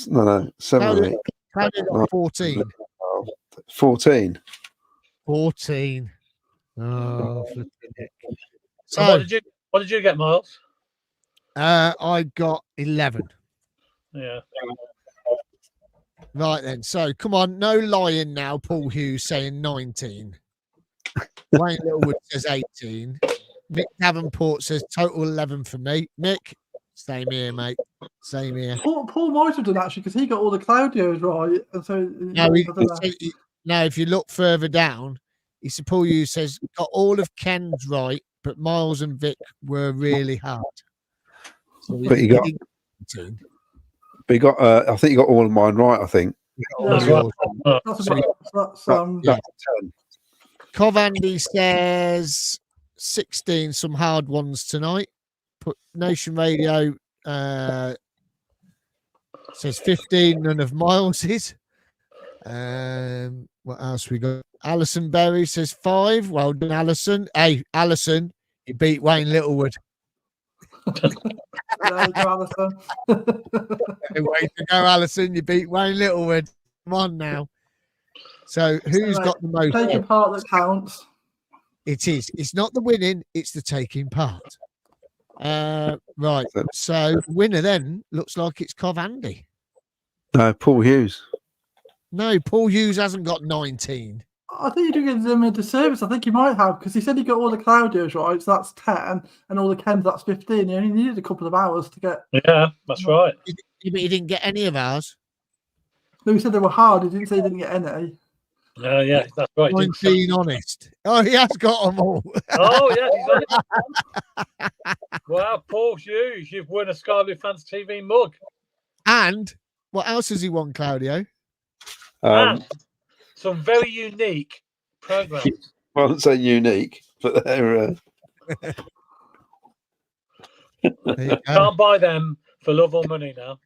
No, 7, 8. Claudio got 14. 14. 14. Oh, flipping heck. So what did you get, Miles? I got 11. Yeah. Right then. So come on, no lying now. Paul Hughes saying 19. Wayne Littlewood says 18. Nick Davenport says total 11 for me. Nick, same here, mate. Same here. Paul might have done actually because he got all the Claudios right. And so no, if you look further down, Paul Hughes says got all of Ken's right, but Miles and Vic were really hard. So but you got 18. But you got, I think you got all of mine right. I think. That's 10. Covandy says 16. Some hard ones tonight. Put Nation Radio says 15. None of Miles's. What else we got? Alison Berry says 5. Well done, Alison. Hey, Alison, you beat Wayne Littlewood. There you go, Alison. Way to go, Alison. You beat Wayne Littlewood. Come on now. So who's got the most? Taking part that counts. It is. It's not the winning, it's the taking part. Right. So winner then looks like it's Covandy. No, Paul Hughes. No, Paul Hughes hasn't got 19. I think you do give them a disservice. I think he might have, because he said he got all the Claudio's right, so that's 10, and all the Kens, that's 15. He only needed a couple of hours to get. Yeah, that's right. But he didn't get any of ours. No, he said they were hard. He didn't say he didn't get any. Yeah, that's right. I'm being honest. Oh, he has got them all. Oh, yeah, he's on it. Wow, Paul Hughes, you've won a Sky Blue Fans TV mug. And what else has he won, Claudio? And some very unique programs. I won't say unique, but they're. Can't buy them for love or money now.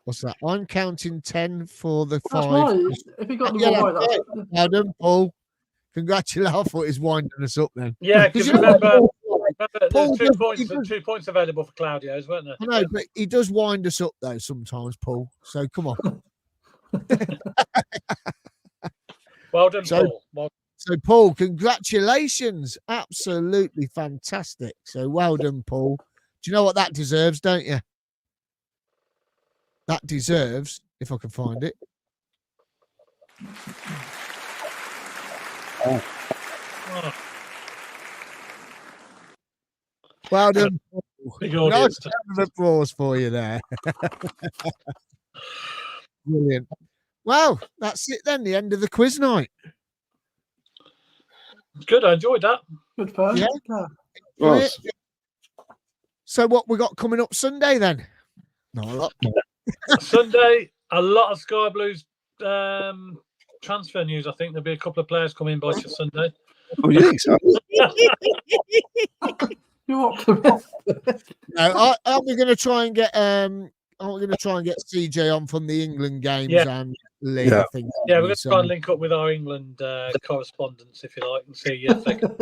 What's that? I'm counting 10 for the That's 5. right. If he got them all right, that's Well done, Paul. Congratulations. I thought he's winding us up then. Yeah, because remember, Paul there's does, 2 points available for Claudio's, weren't there? I know, but he does wind us up though sometimes, Paul. So come on. Well done, So- Paul. Well, So, Paul, congratulations. Absolutely fantastic. So, well done, Paul. Do you know what that deserves, don't you? That deserves, if I can find it. oh, Well done, Paul. big Nice audience. round of applause for you there. Brilliant. Well, that's it then, the end of the quiz night. Good, I enjoyed that. good fun. Yeah. Right. So, what we got coming up Sunday then? Not a lot. Sunday, a lot of Sky Blues transfer news. I think there'll be a couple of players coming by Sunday. Oh, you think so? You're optimistic. No, aren't we going to try and get CJ on from the England games Yeah. and Lee? Yeah. I think. Yeah, we're going to So- try and link up with our England correspondents, if you like, and see if they can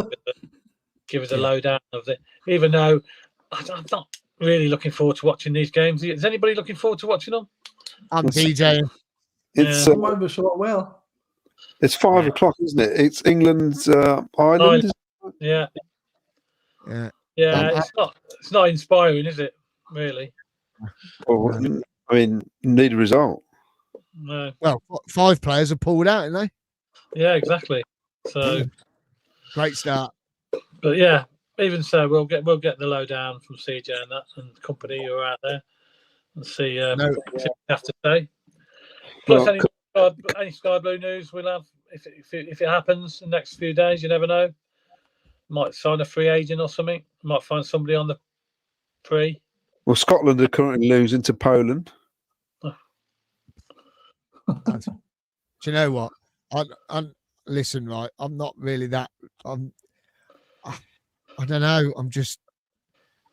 give us a lowdown of it. Even though I'm not really looking forward to watching these games. Is anybody looking forward to watching them? I'm DJing. It's Yeah. I'm over sure well. it's 5 o'clock, isn't it? It's England's Ireland. Yeah, Yeah. yeah. It's not inspiring, is it? Really? Well, I mean, need a result. No. Well, 5 players are pulled out, aren't they? Yeah, exactly. So, Great start. but yeah, even so, we'll get the lowdown from CJ and that and company who are out there and see what we have to say. Plus, Well, any Sky Blue news we'll have if it happens in the next few days. You never know. Might sign a free agent or something. Might find somebody on the free. Well, Scotland are currently losing to Poland. Do you know what? I'm listen, right? I'm not really that. I don't know.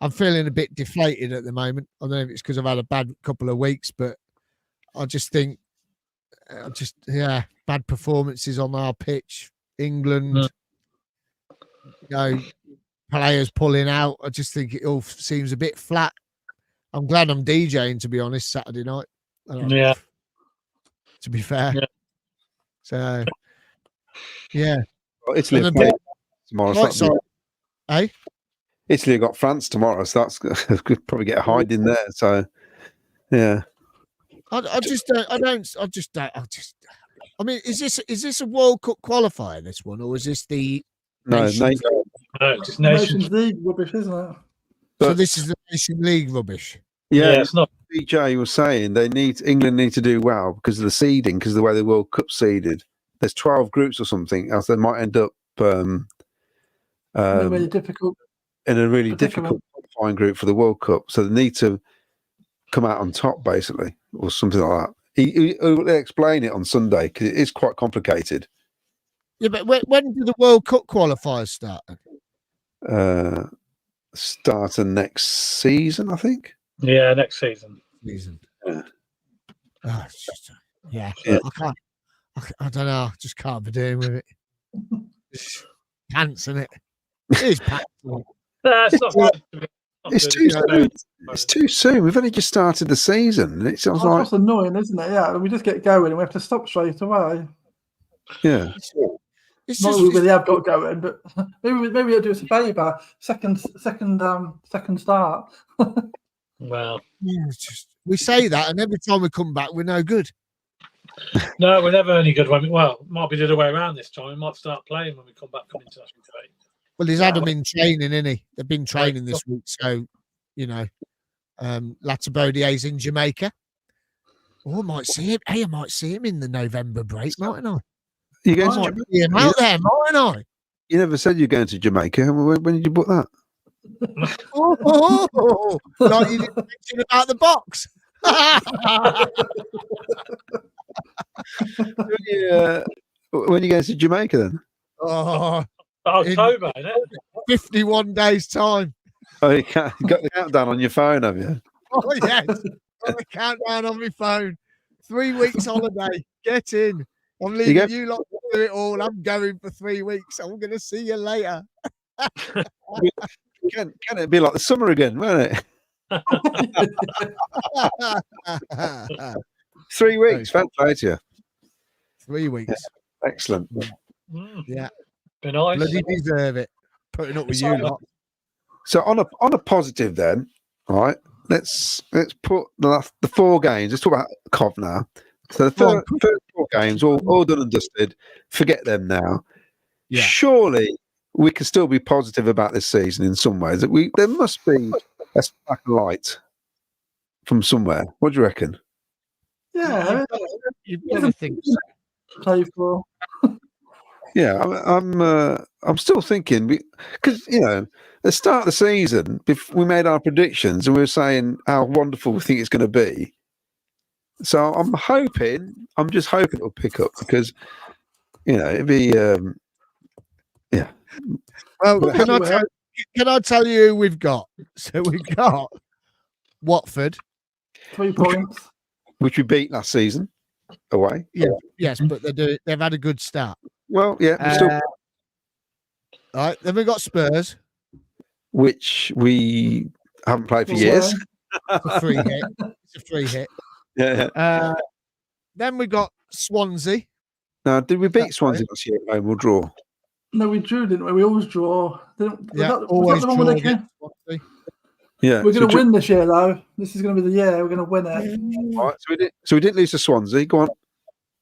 I'm feeling a bit deflated at the moment. I don't know if it's because I've had a bad couple of weeks, but I just think, bad performances on our pitch. England, players pulling out. I just think it all seems a bit flat. I'm glad I'm DJing, to be honest, Saturday night. Yeah. To be fair. Yeah. So, yeah. Well, Italy And are a playing bit- tomorrow. so Right, that'd sorry. be- Hey? Italy have got France tomorrow, so that's could probably get a hide in there. So, yeah. I mean, is this a World Cup qualifier, this one, or is this the No, Nations- no, No, it's Nations League rubbish, isn't it? so but- this is the Nation League rubbish? yeah, yeah. it's not. DJ was saying England need to do well because of the seeding, because of the way the World Cup seeded. There's 12 groups or something else. They might end up Really difficult. in a really predicament. difficult qualifying group for the World Cup. So they need to come out on top, basically, or something like that. He will explain it on Sunday because it is quite complicated. Yeah, but when do the World Cup qualifiers start? Starting next season, I think. Yeah, next season. Season. Yeah. Oh, it's just, yeah. Yeah. I can't. I don't know. I just can't be doing with it. It's pants, isn't it? It is pants. isn't it? No, it's not. Good. It's too soon. It's too soon. We've only just started the season. And it sounds That's like, what's annoying, isn't it? Yeah, we just get going and we have to stop straight away. yeah. It's Not just, that we really have got going, but maybe we'll do us a favour. Second start. Well, yeah, it's just we say that, and every time we come back, we're no good. No, we're never any good when it might be the other way around this time. We might start playing when we come back from international break. Well, he's had them in training, isn't he? They've been training this week, so Latabodier's in Jamaica. Oh, I might see him. Hey, I might see him in the November break, mightn't I? You going to Might Jamaica? see him out there, mightn't I? You never said you're going to Jamaica. When did you book that? Like you didn't mention about the box. When are you going to Jamaica then? October, isn't it? 51 days time. Oh, you got the countdown on your phone, have you? Oh yes, got the countdown on my phone. 3 weeks holiday. Get in. I'm leaving you lot to do it all. I'm going for 3 weeks. I'm going to see you later. Can it be like the summer again, won't it? 3 weeks, fair play to you. 3 weeks. Excellent. Yeah. Be nice. Bloody deserve it. Putting up with you lot. So on a positive then, all right, let's put the 4 games. Let's talk about Cov now. So the first 4 games, all done and dusted. Forget them now. Yeah. Surely we can still be positive about this season in some ways. There must be a spark of light from somewhere. What do you reckon? Yeah, You've got to think so. play for. Yeah, I'm still thinking because at the start of the season, we made our predictions and we were saying how wonderful we think it's going to be. So I'm just hoping it'll pick up because it'd be yeah. Well, can I tell you who we've got? So we've got Watford, 3 points, which we beat last season away. Yeah, yes, but they've had a good start. Well, yeah, still. All right, then we've got Spurs, which we haven't played for years. It's a free hit. It's a free hit. Yeah. Then we got Swansea. Now, did we beat Swansea last year at home or draw? No, we drew, didn't we? We always draw. Always draw against Swansea. Yeah, we're going to win this year, though. This is going to be the year we're going to win it. All right, so we didn't lose to Swansea. Go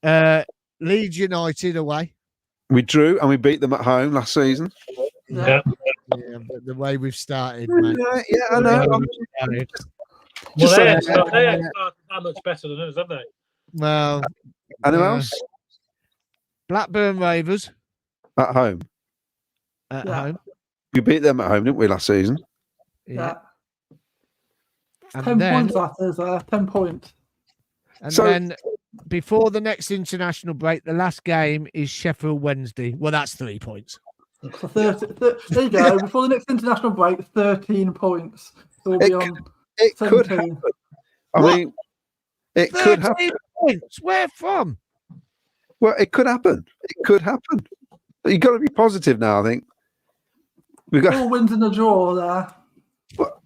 on. Leeds United away. We drew and we beat them at home last season. Yeah. But the way we've started, mate. Yeah, I know. Well, they ain't started that much better than us, have they? Well, anyone else? Blackburn Rovers at home. At home. We beat them at home, didn't we, last season? Yeah. And 10 then, points, that is 10 points. And then before the next international break, the last game is Sheffield Wednesday. Well, that's 3 points. So there you go. Before the next international break, 13 points. So we'll be on 17. Could happen. I mean, it could happen. Points? Where from? Well, it could happen. It could happen. But you've got to be positive now, I think. We've got 4 wins and a draw there. Well,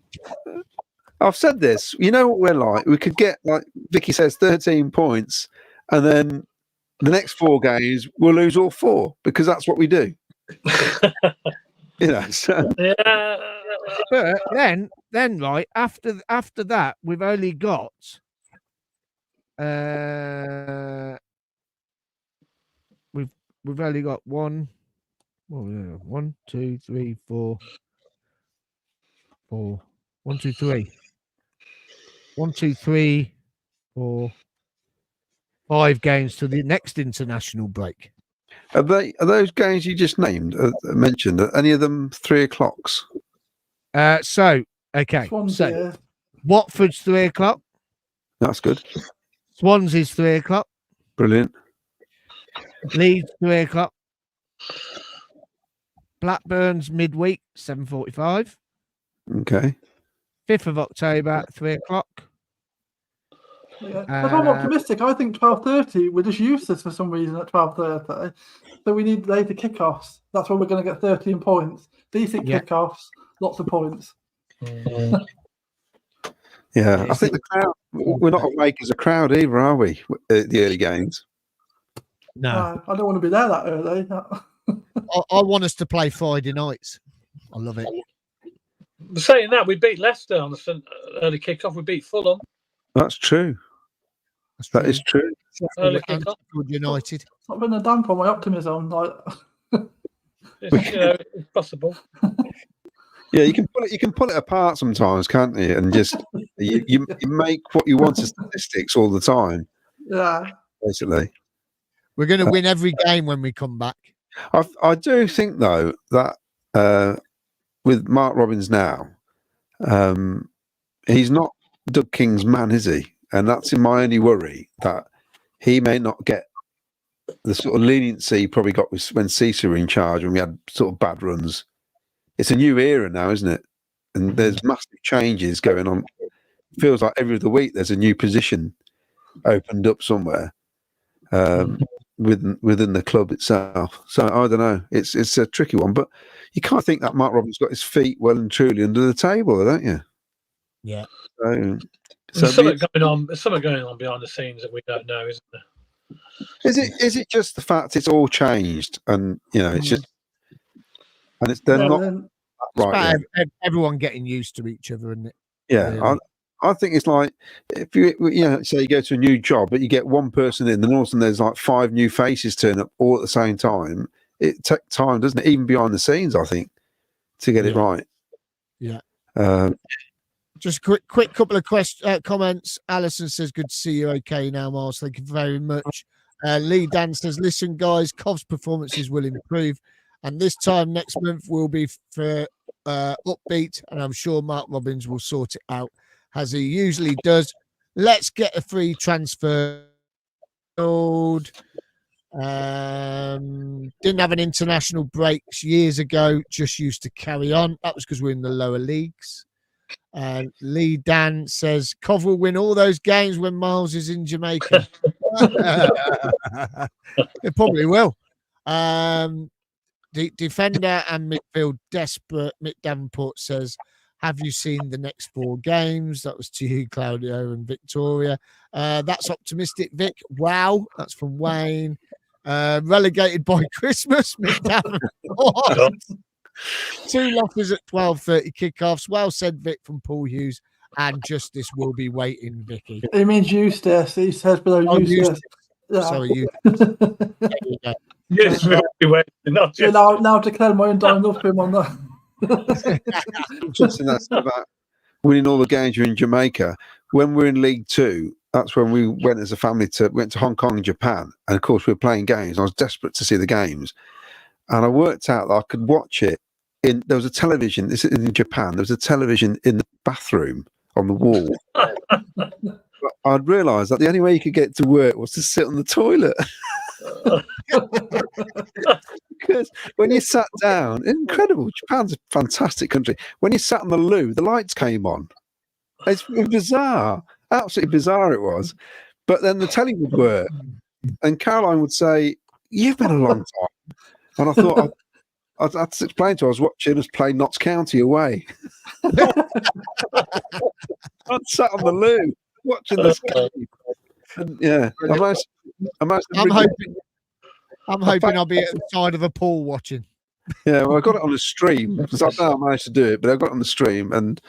I've said this. You know what we're like? We could get, like Vicky says, 13 points, and then the next 4 games we'll lose all 4 because that's what we do. So. Yeah. But then right after that, we've only got we've only got 1, 2, 3, 4, 1, 2, 3. 1, 2, 3, 4, 5 games to the next international break. Are those games you just mentioned? Are any of them 3 o'clocks? Okay. Swansea. So Watford's 3 o'clock. That's good. Swansea's 3 o'clock. Brilliant. Leeds 3 o'clock. Blackburn's midweek 7:45. Okay. 5th of October 3 o'clock. Yeah. I'm optimistic. I think 12:30. We're just useless for some reason at 12:30. So we need later kickoffs. That's when we're going to get 13 points. Decent kickoffs, lots of points. Yeah, I think the crowd. We're not awake as a crowd either, are we? At the early games. No, I don't want to be there that early. I want us to play Friday nights. I love it. Saying that, we beat Leicester on the early kickoff. We beat Fulham. That's true. That is true. Early And kick-off. Sheffield United. It's not been a damp on my optimism. Like, It's possible. Yeah, you can pull it apart sometimes, can't you? And just you make what you want as statistics all the time, yeah, basically. We're going to win every game when we come back. I do think though that with Mark Robins now, he's not Doug King's man, is he? And that's in my only worry, that he may not get the sort of leniency he probably got when Cecil were in charge, when we had sort of bad runs. It's a new era now, isn't it? And there's massive changes going on. It feels like every other week there's a new position opened up somewhere within the club itself. So I don't know. It's a tricky one, but you can't think that Mark Robins got his feet well and truly under the table, don't you? Yeah. So There's something going on behind the scenes that we don't know, isn't there? is it just the fact it's all changed, and it's just, and they're not right yet. Everyone getting used to each other, isn't it? Yeah, Really. I think it's like if you say you go to a new job, but you get one person in, then all of a sudden there's like 5 new faces turn up all at the same time. It takes time, doesn't it? Even behind the scenes, I think, to get it right. Yeah. Just quick couple of comments. Alison says, "Good to see you. Okay now, Miles. Thank you very much." Lee Dan says, "Listen, guys, Cov's performances will improve, and this time next month will be for upbeat, and I'm sure Mark Robins will sort it out as he usually does. Let's get a free transfer. Didn't have an international break years ago. Just used to carry on. That was because we're in the lower leagues." Lee Dan says, "Cov will win all those games when Miles is in Jamaica." It probably will. The defender and midfield desperate. Mick Davenport says, "Have you seen the next 4 games?" That was to you, Claudio and Victoria. That's optimistic, Vic. Wow, that's from Wayne. Relegated by Christmas, Mick Davenport. 2 losses at 12:30 kickoffs. Well said, Vic, from Paul Hughes. And justice will be waiting, Vicky. He means Eustace. He says below Eustace. Yeah. Sorry, Eustace. There you go. Yes, we'll be waiting. Not just... Now declare my undying love for him on that. Interesting that's about winning all the games you're in Jamaica. When we're in League 2, that's when we went as a family went to Hong Kong and Japan. And of course, we were playing games. I was desperate to see the games. And I worked out that I could watch it. There was a television. This is in Japan. There was a television in the bathroom on the wall. But I'd realised that the only way you could get to work was to sit on the toilet. Because when you sat down, incredible. Japan's a fantastic country. When you sat on the loo, the lights came on. It's bizarre, absolutely bizarre it was. But then the telly would work, and Caroline would say, "You've been a long time." And I thought, I had to explain to her, I was watching us play Notts County away. I'd sat on the loo watching this game. And yeah, I'm hoping I'll be at the side of a pool watching. Yeah, well, I got it on the stream because I know I managed to do it, but I got it on the stream, and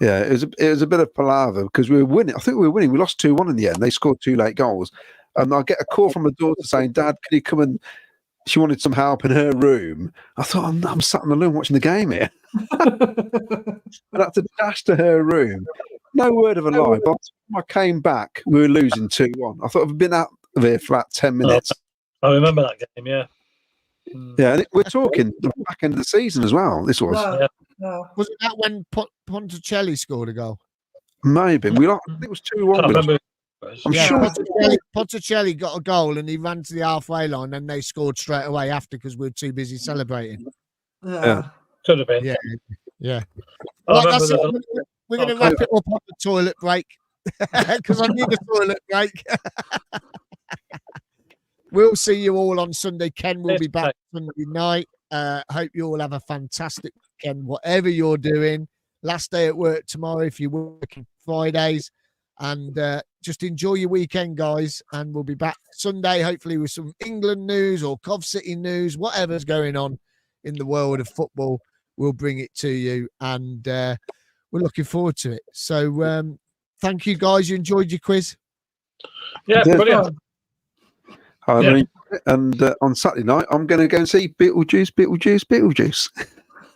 yeah, it was a bit of palaver because we were winning. I think we were winning. We lost 2-1 in the end. They scored 2 late goals, and I get a call from my daughter saying, "Dad, can you come and?" She wanted some help in her room. I thought, I'm sat in the room watching the game here. I had to dash to her room. No word of a lie. But when I came back, we were losing 2-1. I thought I've been out of here for about 10 minutes. I remember that game, yeah. Yeah, and we're talking the back end of the season as well. This was. No. Wasn't that when Ponticelli scored a goal? Maybe. I think it was 2-1. I'm sure. Ponticelli got a goal and he ran to the halfway line and they scored straight away after because we were too busy celebrating. Yeah. Could have been. Yeah. Right, that's it. We're going to wrap it up on the toilet break because I need a toilet break. We'll see you all on Sunday. Ken will be back Sunday night. Hope you all have a fantastic weekend, whatever you're doing. Last day at work tomorrow if you're working Fridays. And just enjoy your weekend, guys. And we'll be back Sunday, hopefully, with some England news or Cov City news, whatever's going on in the world of football. We'll bring it to you. And we're looking forward to it. So thank you, guys. You enjoyed your quiz? Yeah, Yeah. brilliant. I Yeah. mean, and on Saturday night, I'm going to go and see Beetlejuice.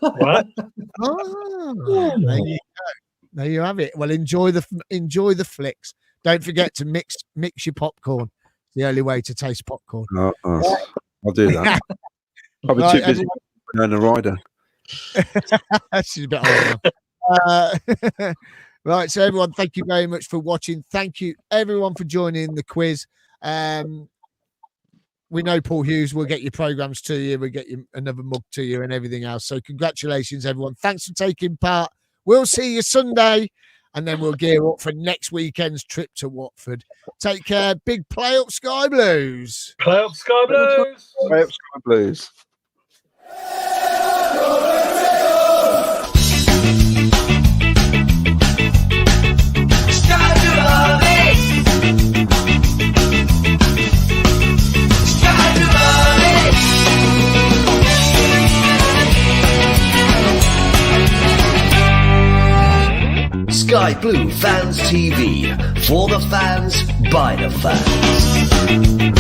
Wow. Oh, there you have it. Well, enjoy the flicks. Don't forget to mix your popcorn. It's the only way to taste popcorn. I'll do that. I'll be Right, too busy on a rider. She's a bit older. Right, so everyone, thank you very much for watching. Thank you everyone for joining the quiz. We know Paul Hughes will get your programs to you. We'll get you another mug to you and everything else. So congratulations, everyone. Thanks for taking part. We'll see you Sunday, and then we'll gear up for next weekend's trip to Watford. Take care. Big play up, Sky Blues. Play up, Sky Blues. Play up, Sky Blues. Sky Blue Fans TV, for the fans, by the fans.